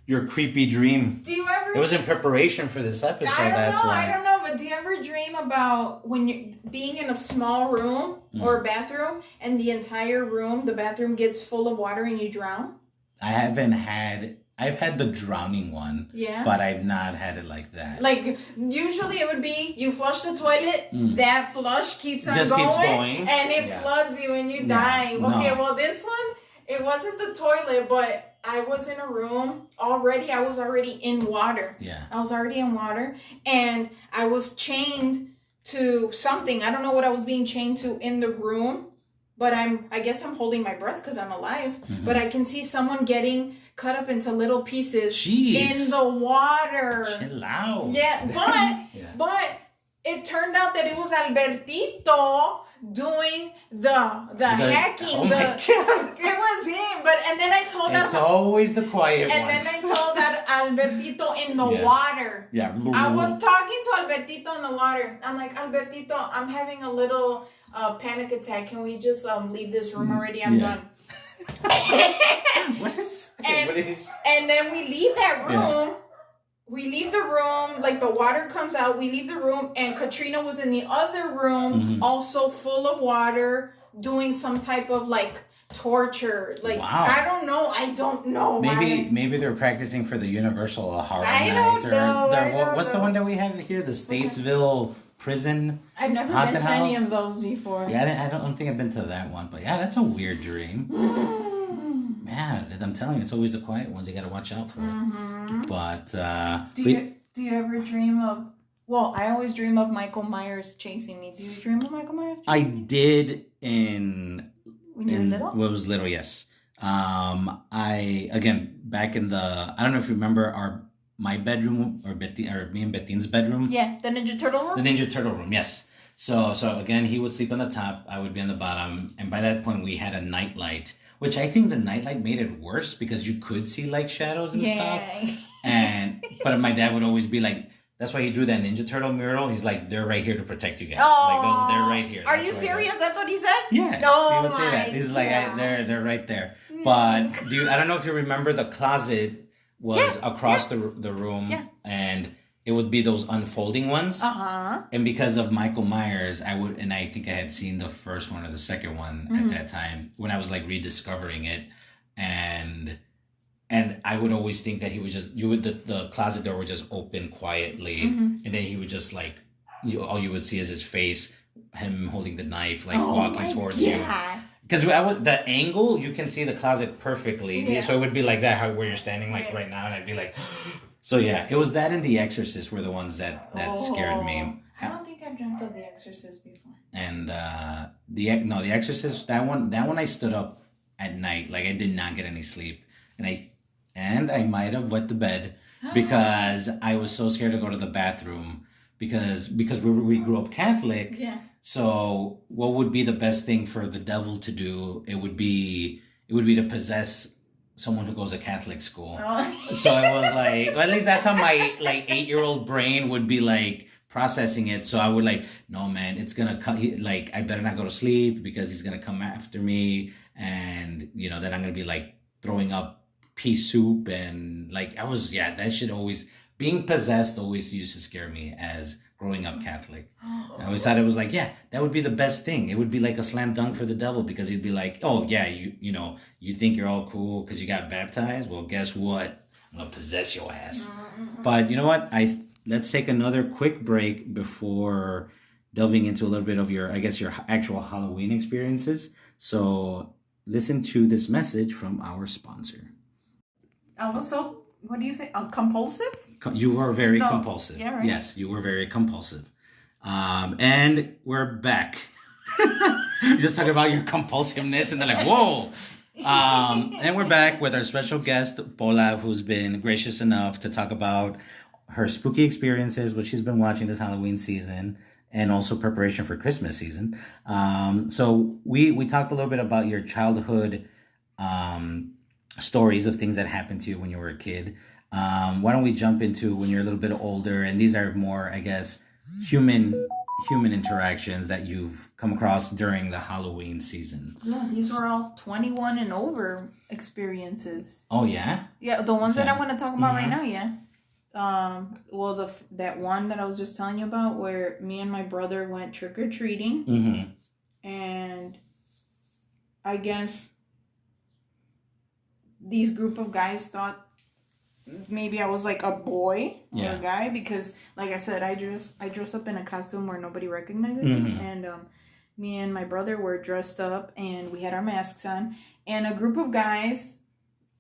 your creepy dream? Do you ever? It was in preparation for this episode. I don't know. But do you ever dream about when you're being in a small room or a bathroom, and the entire room, the bathroom gets full of water and you drown? I've had the drowning one. Yeah. But I've not had it like that. Like, usually it would be, you flush the toilet, that flush keeps on keeps going, and it floods you and you die. Okay, well, this one, it wasn't the toilet, but I was in a room already. I was already in water. Yeah. I was already in water, and I was chained to something. I don't know what I was being chained to in the room, but I guess I'm holding my breath because I'm alive. But I can see someone getting cut up into little pieces in the water. Chill out. Yeah, but it turned out that it was Albertito doing the hacking. Oh my God. It was him. And then I told It's always the quiet ones. And then I told that Albertito in the water. Yeah. I was talking to Albertito in the water. I'm like, Albertito, I'm having a little panic attack. Can we just leave this room already? I'm done. What is? And then we leave that room. Yeah. We leave the room, like the water comes out. We leave the room, and Katrina was in the other room, also full of water, doing some type of like torture. Like, wow. I don't know. Maybe they're practicing for the Universal Horror Nights, what's the one that we have here? The Statesville Prison. I've never been to any of those before. Yeah, I don't think I've been to that one, but yeah, that's a weird dream. Yeah, I'm telling you, it's always the quiet ones you got to watch out for. But do you ever dream of? Well, I always dream of Michael Myers chasing me. Do you dream of Michael Myers? I did when you were little. When I was little, yes. Back in the, I don't know if you remember my bedroom or me and Bettine's bedroom. Yeah, the Ninja Turtle room. The Ninja Turtle room, yes. So again, he would sleep on the top, I would be on the bottom, and by that point we had a nightlight. Which I think the nightlight made it worse because you could see like shadows and stuff. But my dad would always be like, that's why he drew that Ninja Turtle mural. He's like, they're right here to protect you guys. Like they're right here. Are you serious? That's what he said? Yeah. No, he would say that. He's like, they're right there. But I don't know if you remember, the closet was across the room, and it would be those unfolding ones. And because of Michael Myers, I think I had seen the first one or the second one at that time when I was like rediscovering it, and I would always think that he would just the closet door would just open quietly, and then he would just like all you would see is his face, him holding the knife, like walking towards you. Because the angle, you can see the closet perfectly, so it would be like that, where you're standing like right now, and I'd be like. So yeah, it was that and The Exorcist were the ones that scared me. I don't think I've dreamt of The Exorcist before. And The Exorcist, that one I stood up at night, like I did not get any sleep, and I might have wet the bed because I was so scared to go to the bathroom because we grew up Catholic. Yeah. So what would be the best thing for the devil to do? It would be to possess someone who goes to Catholic school. So I was like, well, at least that's how my like 8-year-old brain would be like processing it. So I would like, no man, it's gonna come. Like I better not go to sleep because he's gonna come after me, and then I'm gonna be like throwing up pea soup and like that shit always being possessed always used to scare me as growing up Catholic. I always thought it was like, yeah, that would be the best thing. It would be like a slam dunk for the devil because he'd be like, oh yeah, you think you're all cool because you got baptized? Well, guess what? I'm gonna possess your ass. But you know what? Let's take another quick break before delving into a little bit of your actual Halloween experiences. So listen to this message from our sponsor. Also, what do you say? Compulsive? You were very compulsive. Yeah, right. Yes, you were very compulsive. And we're back. Just talking about your compulsiveness, and they're like, whoa. And we're back with our special guest, Pola, who's been gracious enough to talk about her spooky experiences, what she's been watching this Halloween season, and also preparation for Christmas season. So we talked a little bit about your childhood stories of things that happened to you when you were a kid. Why don't we jump into when you're a little bit older, and these are more, I guess, human interactions that you've come across during the Halloween season. Yeah, these were all 21 and over experiences. Oh yeah? Yeah, the ones that I'm going to talk about right now, yeah. Well, that one that I was just telling you about where me and my brother went trick-or-treating. And I guess these group of guys thought maybe I was like a boy or a guy because, like I said, I dress up in a costume where nobody recognizes me, and me and my brother were dressed up and we had our masks on, and a group of guys,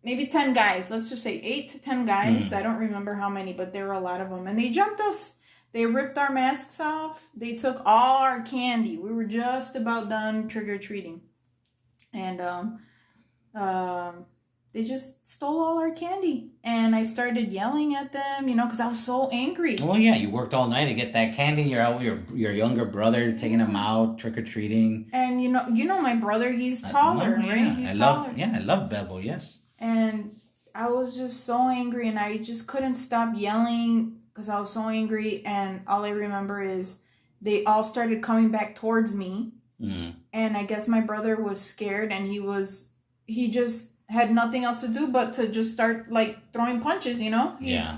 maybe 10 guys, let's just say 8 to 10 guys, I don't remember how many, but there were a lot of them, and they jumped us. They ripped our masks off. They took all our candy. We were just about done trick-or-treating, and they just stole all our candy. And I started yelling at them, because I was so angry. Well, yeah, you worked all night to get that candy. You're out with your younger brother, taking him out, trick-or-treating. And you know my brother, he's taller, right? He's taller. I love Bebo, yes. And I was just so angry, and I just couldn't stop yelling because I was so angry. And all I remember is they all started coming back towards me. And I guess my brother was scared, and he just had nothing else to do but to just start like throwing punches, He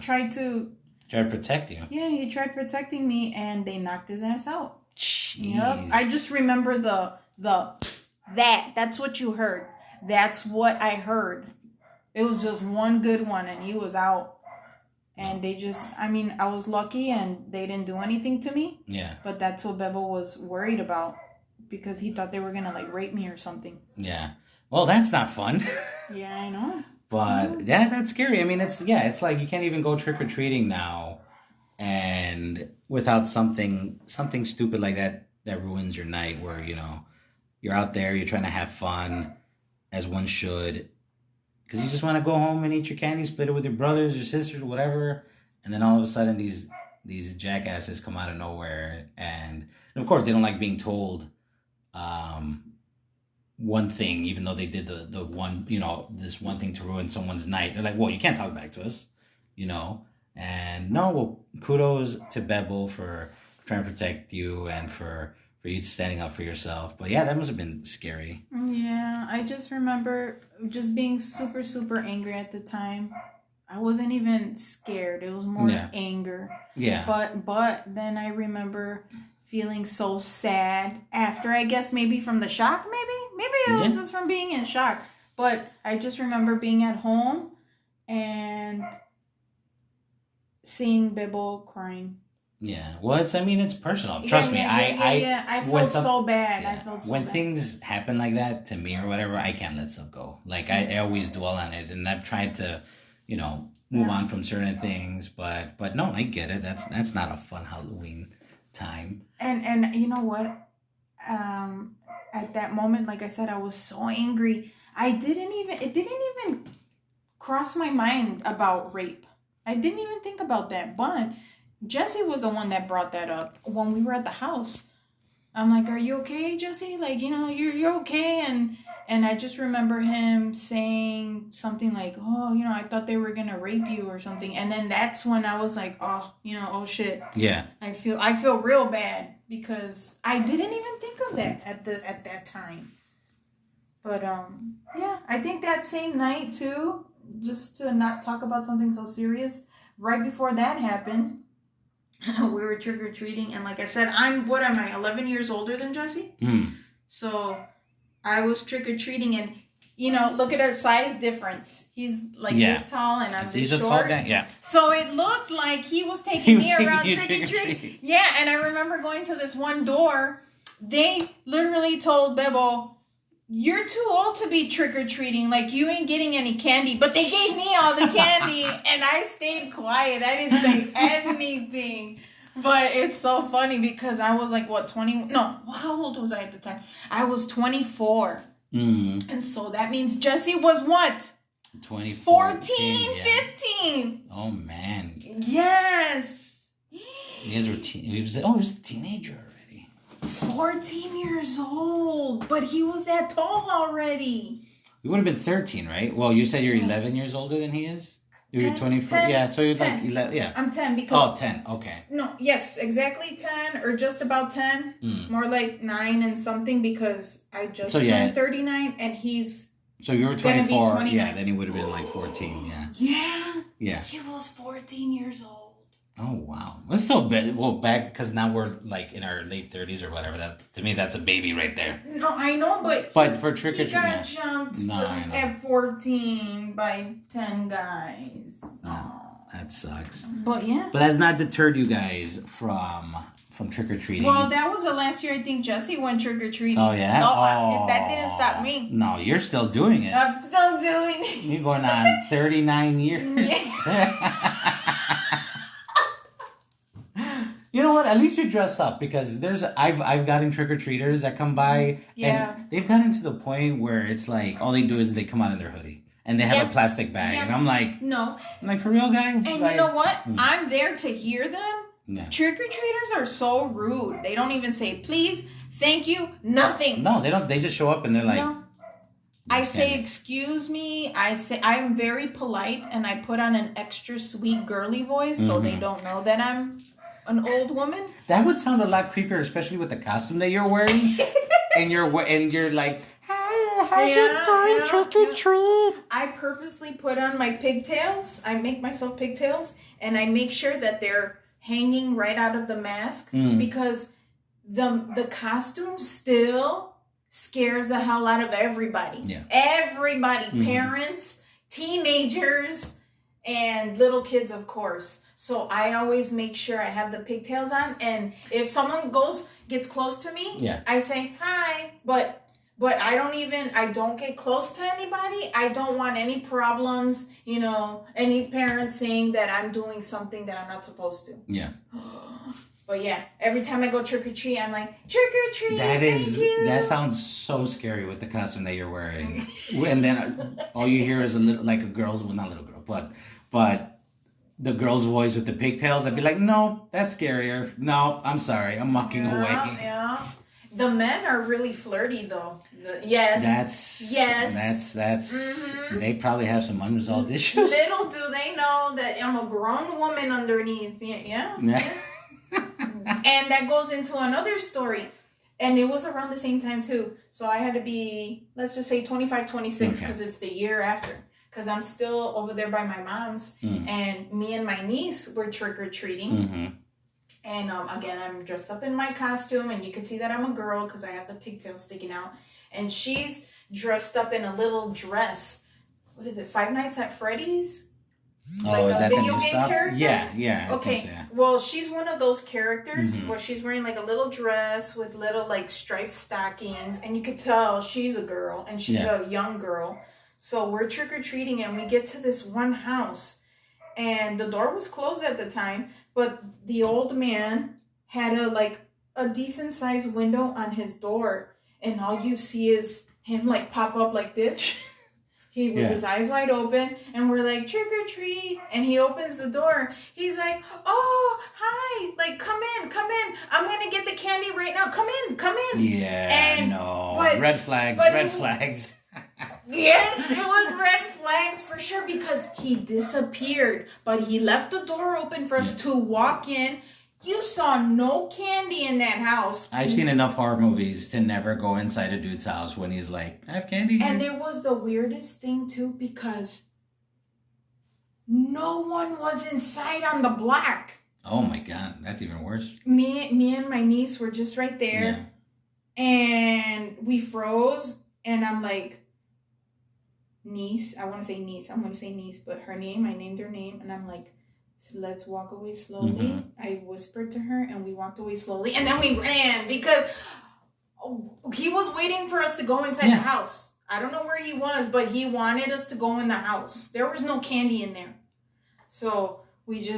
tried to protect you. Yeah, he tried protecting me, and they knocked his ass out. Jeez. Yep. I just remember that's what you heard. That's what I heard. It was just one good one, and he was out. And I was lucky, and they didn't do anything to me. Yeah. But that's what Bebo was worried about, because he thought they were gonna like rape me or something. Yeah. Well, that's not fun. Yeah, I know. But yeah, that's scary. I mean, it's like you can't even go trick-or-treating now and without something stupid like that ruins your night, where, you're out there, you're trying to have fun as one should, because you just want to go home and eat your candy, split it with your brothers, your sisters, whatever, and then all of a sudden these jackasses come out of nowhere, and of course they don't like being told one thing, even though they did the one, this one thing to ruin someone's night. They're like, well, you can't talk back to us, And no, well, kudos to Bebo for trying to protect you and for you standing up for yourself. But yeah, that must have been scary. Yeah, I just remember just being super, super angry at the time. I wasn't even scared. It was more anger. Yeah. But then I remember feeling so sad after, I guess maybe from the shock, maybe it was just from being in shock. But I just remember being at home and seeing Bebo crying. Yeah, well, it's personal. Trust me, I felt so bad. Yeah. I felt so when bad. things happen like that to me or whatever, I can't let stuff go. Like I always dwell on it, and I've tried to, move on from certain things. But no, I get it. That's not a fun Halloween time. And you know what? At that moment, like I said, I was so angry. It didn't even cross my mind about rape. I didn't even think about that. But Jesse was the one that brought that up when we were at the house. I'm like, "Are you okay, Jesse? Like, you're okay." And I just remember him saying something like, "Oh, I thought they were gonna rape you or something." And then that's when I was like, "Oh, oh shit." Yeah. I feel real bad because I didn't even think of that at that time. But yeah, I think that same night too, just to not talk about something so serious, right before that happened, we were trick-or-treating, and like I said, what am I, 11 years older than Jesse? So I was trick-or-treating, and look at our size difference. He's like this tall, and I'm this short. He's a tall guy, yeah. So it looked like he was taking me around trick-or-treating. Yeah, and I remember going to this one door. They literally told Bebo, "You're too old to be trick-or-treating. Like, you ain't getting any candy." But they gave me all the candy, and I stayed quiet. I didn't say anything. But it's so funny because I was like, what, 20? No, how old was I at the time? I was 24. And so that means Jesse was what? 14, 15. Oh, man. Yes. He was a teenager already. 14 years old. But he was that tall already. You would have been 13, right? Well, you said you're 11 years older than he is? You're 24? Yeah, so you're 10. Like 11. Yeah. I'm 10 because... Oh, 10. Okay. No, yes, exactly 10 or just about 10. More like 9 and something because I just turned 39 and he's... So you were 24. Yeah, then he would have been like 14. Yeah. Yeah. Yeah. He was 14 years old. Oh, wow. It's still back because now we're like in our late 30s or whatever. That to me, that's a baby right there. No, I know, but for trick-or-treating, he got jumped at 14 by 10 guys. Oh, that sucks. But yeah. But that's not deterred you guys from trick-or-treating. Well, that was the last year I think Jesse went trick-or-treating. Oh, yeah? No, that didn't stop me. No, you're still doing it. I'm still doing it. You're going on 39 years. Yeah. You know what? At least you dress up because I've gotten trick-or-treaters that come by and they've gotten to the point where it's like all they do is they come out in their hoodie and they have a plastic bag and I'm like, no. I'm like, for real, guy? And you know what? I'm there to hear them. Yeah. Trick-or-treaters are so rude. They don't even say please, thank you, nothing. No, they don't. They just show up and they're like... No. I say, excuse me. I'm very polite and I put on an extra sweet girly voice so they don't know that I'm an old woman. That would sound a lot creepier, especially with the costume that you're wearing. and you're like, hi, how's it going, trick or treat? I purposely put on my pigtails. I make myself pigtails and I make sure that they're hanging right out of the mask because the costume still scares the hell out of everybody. Yeah. Everybody, parents, teenagers, and little kids, of course. So I always make sure I have the pigtails on, and if someone gets close to me, I say hi, but I don't get close to anybody. I don't want any problems, any parents saying that I'm doing something that I'm not supposed to. Yeah. But yeah, every time I go trick-or-treat, I'm like, trick-or-treat, that sounds so scary with the costume that you're wearing. And then all you hear is not a girl, but the girl's voice with the pigtails. I'd be like, no, that's scarier. No, I'm sorry. I'm walking away. Yeah. The men are really flirty, though. Yes. They probably have some unresolved issues. Little do they know that I'm a grown woman underneath. Yeah. And that goes into another story. And it was around the same time, too. So I had to be, let's just say 25, 26, because it's the year after. Because I'm still over there by my mom's. And me and my niece were trick-or-treating. And again, I'm dressed up in my costume. And you can see that I'm a girl because I have the pigtails sticking out. And she's dressed up in a little dress. What is it? Five Nights at Freddy's? Like is that the new stuff? Character? Yeah. Okay. So, yeah. Well, she's one of those characters where she's wearing like a little dress with little like striped stockings, and you could tell she's a girl and she's a young girl. So we're trick or treating, and we get to this one house, and the door was closed at the time, but the old man had a decent sized window on his door, and all you see is him like pop up like this. He with his eyes wide open, and we're like, trick or treat. And he opens the door. He's like, oh, hi. Like, come in. I'm going to get the candy right now. Come in. Yeah, and, no. Red flags. Yes, it was red flags for sure because he disappeared. But he left the door open for us to walk in. You saw no candy in that house. I've seen enough horror movies to never go inside a dude's house when he's like, I have candy here. And it was the weirdest thing, too, because no one was inside on the block. Oh my God, that's even worse. Me and my niece were just right there, and we froze. And I'm like, niece, I want to say niece, but her name, I named her name, and I'm like, so let's walk away slowly. Mm-hmm. I whispered to her, and we walked away slowly, and then we ran because he was waiting for us to go inside the house. I don't know where he was, but he wanted us to go in the house. There was no candy in there, so we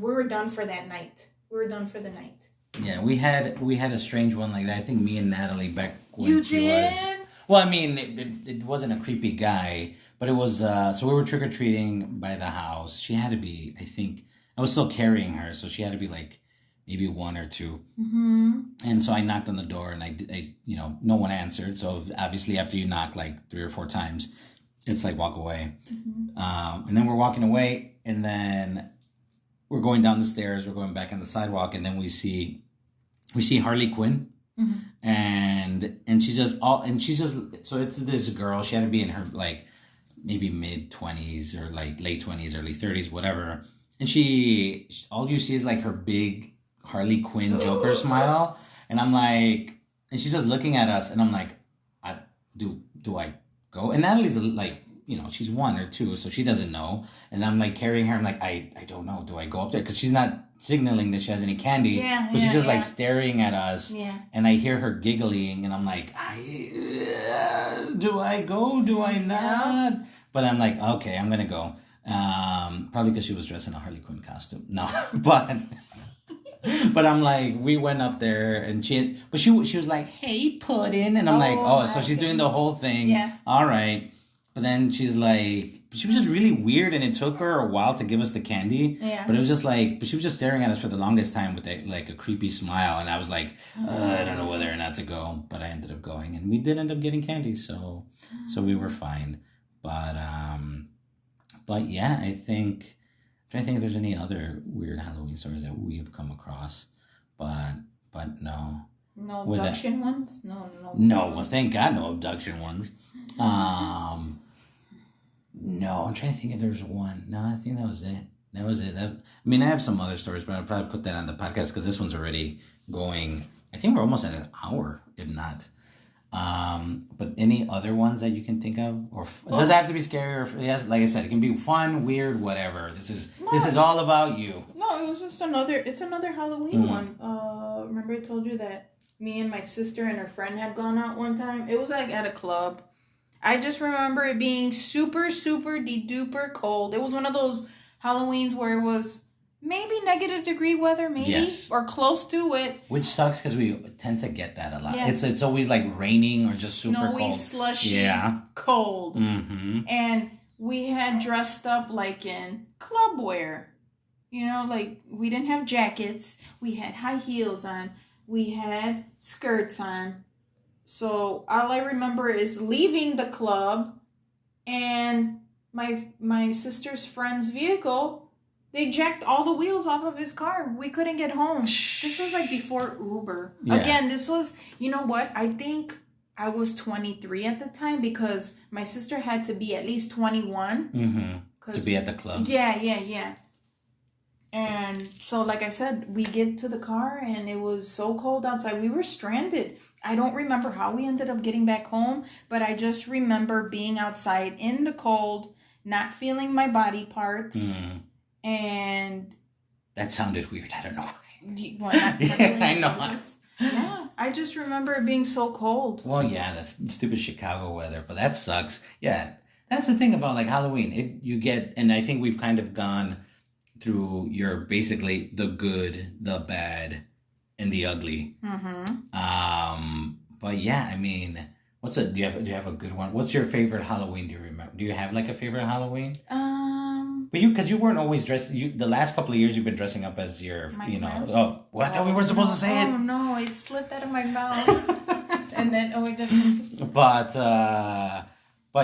were done for that night. We were done for the night. Yeah, we had a strange one like that. I think me and Natalie back when you she did? was. Well, I mean, it wasn't a creepy guy, but it was. So we were trick or treating by the house. She had to be. I think I was still carrying her, so she had to be like maybe 1 or 2. Mm-hmm. And so I knocked on the door, and I no one answered. So obviously, after you knock like 3 or 4 times, it's like walk away. Mm-hmm. And then we're walking away, and then we're going down the stairs. We're going back on the sidewalk, and then we see Harley Quinn. Mm-hmm. And she's just so it's this girl. She had to be in her like maybe mid-20s or like late 20s, early 30s, whatever. And she all you see is like her big Harley Quinn Joker smile, and I'm like, and she's just looking at us, and I'm like, do I go? And Natalie's like, she's 1 or 2, so she doesn't know. And I'm like carrying her. I'm like, I don't know. Do I go up there? Because she's not signaling that she has any candy. But she's just like staring at us. Yeah. And I hear her giggling, and I'm like, do I go? Do I not? Yeah. But I'm like, okay, I'm gonna go. Probably because she was dressed in a Harley Quinn costume. No, but I'm like, we went up there, and she was like, hey, Puddin', and I'm like, so she's doing the whole thing. Yeah. All right. But then she's like, she was just really weird, and it took her a while to give us the candy. Yeah. But it was just like, but she was just staring at us for the longest time with like a creepy smile, and I was like, I don't know whether or not to go, but I ended up going, and we did end up getting candy, so we were fine. But yeah, I'm trying to think if there's any other weird Halloween stories that we have come across, but no. No abduction ones? No. No, well, thank God, no abduction ones. No, I'm trying to think if there's one. No, I think that was it. I have some other stories, but I'll probably put that on the podcast because this one's already going. I think we're almost at an hour, if not. But any other ones that you can think of, or it doesn't have to be scary, or yes, like I said, it can be fun, weird, whatever. This is all about you. No, it was just another Halloween one. Remember I told you that me and my sister and her friend had gone out one time. It was like at a club. I just remember it being super, super de-duper cold. It was one of those Halloweens where it was maybe -degree weather, maybe, yes, or close to it. Which sucks because we tend to get that a lot. Yeah. It's always like raining or just super snowy, cold. Slushy, cold. Mm-hmm. And we had dressed up like in club wear. Like we didn't have jackets. We had high heels on. We had skirts on. So all I remember is leaving the club, and my sister's friend's vehicle, they jacked all the wheels off of his car. We couldn't get home. This was like before Uber. Yeah. Again, this was, you know what? I think I was 23 at the time because my sister had to be at least 21. Mm-hmm. To be at the club. Yeah. And so, like I said, we get to the car, and it was so cold outside. We were stranded. I don't remember how we ended up getting back home, but I just remember being outside in the cold, not feeling my body parts, and... That sounded weird. I don't know why. Not I know. Yeah, I just remember it being so cold. Well, yeah, that's stupid Chicago weather, but that sucks. Yeah, that's the thing about, like, Halloween. You get... And I think we've kind of gone through your basically the good, the bad, and the ugly. Mm-hmm. But yeah, I mean, do you have a good one? What's your favorite Halloween? Do you remember? Do you have like a favorite Halloween? But because you weren't always dressed. The last couple of years you've been dressing up as your, I thought we weren't supposed to say it. Oh no, it slipped out of my mouth. And then it didn't. But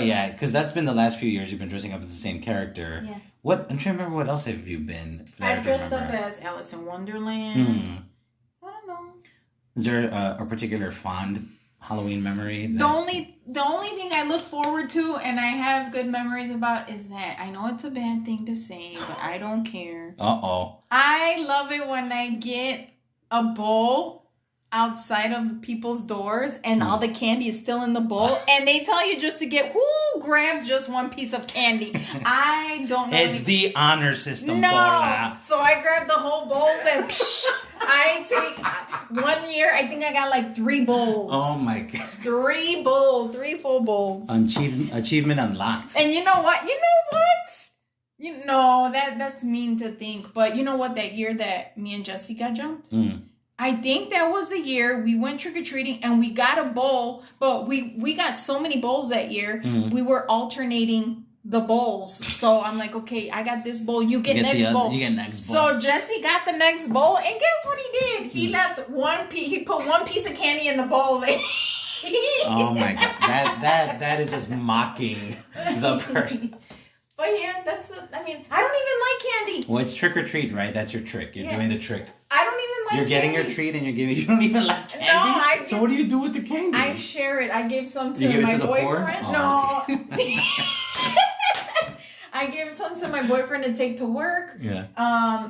yeah, because that's been the last few years you've been dressing up as the same character. Yeah. I'm trying to remember what else have you been. I've dressed up as Alice in Wonderland. I don't know. Is there a particular fond Halloween memory? The only thing I look forward to and I have good memories about is that I know it's a bad thing to say, but I don't care. I love it when I get a bowl outside of people's doors and all the candy is still in the bowl and they tell you just to get who grabs just one piece of candy. I don't know. It's the honor system, no. Pola. So I grab the whole bowls and I take 1 year, I think I got like 3 bowls. Oh my God. 3 bowls, 3 full bowls. Achievement unlocked. And you know what? You know, that's mean to think. But you know what? That year that me and Jesse got jumped? I think that was the year we went trick-or-treating and we got a bowl, but we got so many bowls that year, we were alternating the bowls. So I'm like, okay, I got this bowl, you get next bowl. You get next bowl. So Jesse got the next bowl, and guess what he did? He left he put 1 piece of candy in the bowl. Oh my God, that is just mocking the person. But yeah, I mean, I don't even like candy. Well, it's trick or treat, right? That's your trick. You're doing the trick. I don't even like You're getting candy. your treat and you don't even like candy? No, so what do you do with the candy? I share it. I gave some to you give my it to boyfriend. The poor? Oh, no. Okay. I gave some to my boyfriend to take to work. Yeah.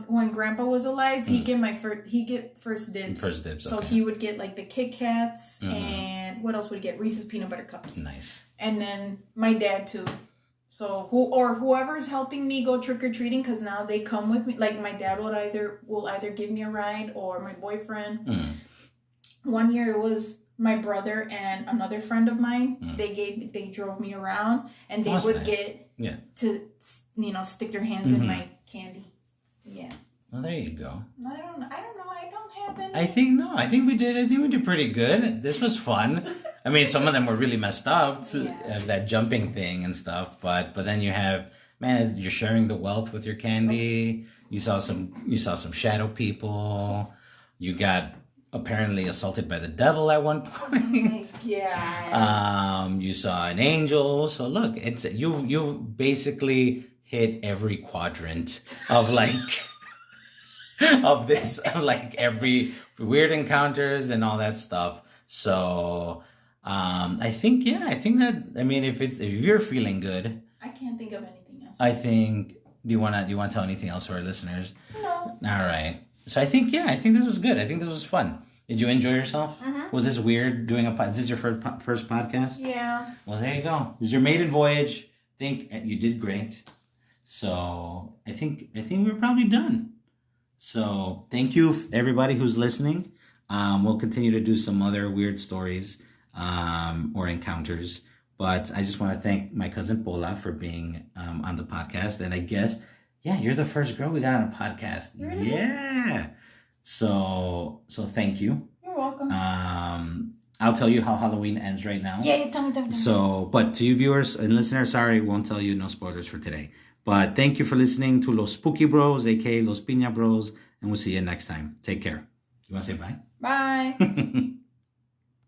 When Grandpa was alive, he'd get first dibs. First dibs. So okay. he would get like the Kit Kats and what else would he get? Reese's peanut butter cups. Nice. And then my dad too. So whoever's helping me go trick or treating, because now they come with me. Like my dad will either give me a ride or my boyfriend. 1 year it was my brother and another friend of mine. They drove me around and they would get to stick their hands in my candy. Yeah. Well, there you go. I don't know. I don't have any. I think we did pretty good. This was fun. I mean, some of them were really messed up, that jumping thing and stuff. But then you have, man, you're sharing the wealth with your candy. You saw some shadow people. You got apparently assaulted by the devil at one point. You saw an angel. So look, it's you basically hit every quadrant of every weird encounters and all that stuff. So I think that, I mean, if you're feeling good, I can't think of anything else. I think, do you want to tell anything else to our listeners? No. All right. So I think this was good. I think this was fun. Did you enjoy yourself? Was this weird doing is this your first podcast? Yeah. Well, there you go. It was your maiden voyage. I think you did great. So I think we're probably done. So thank you everybody who's listening. We'll continue to do some other weird stories or encounters. But I just want to thank my cousin Pola for being on the podcast. And I guess, you're the first girl we got on a podcast. Really? Yeah. So thank you. You're welcome. I'll tell you how Halloween ends right now. Yeah, tell me. So, but to you viewers and listeners, sorry, won't tell you, no spoilers for today. But thank you for listening to Los Spooky Bros, aka Los Piña Bros, and we'll see you next time. Take care. You want to say bye? Bye.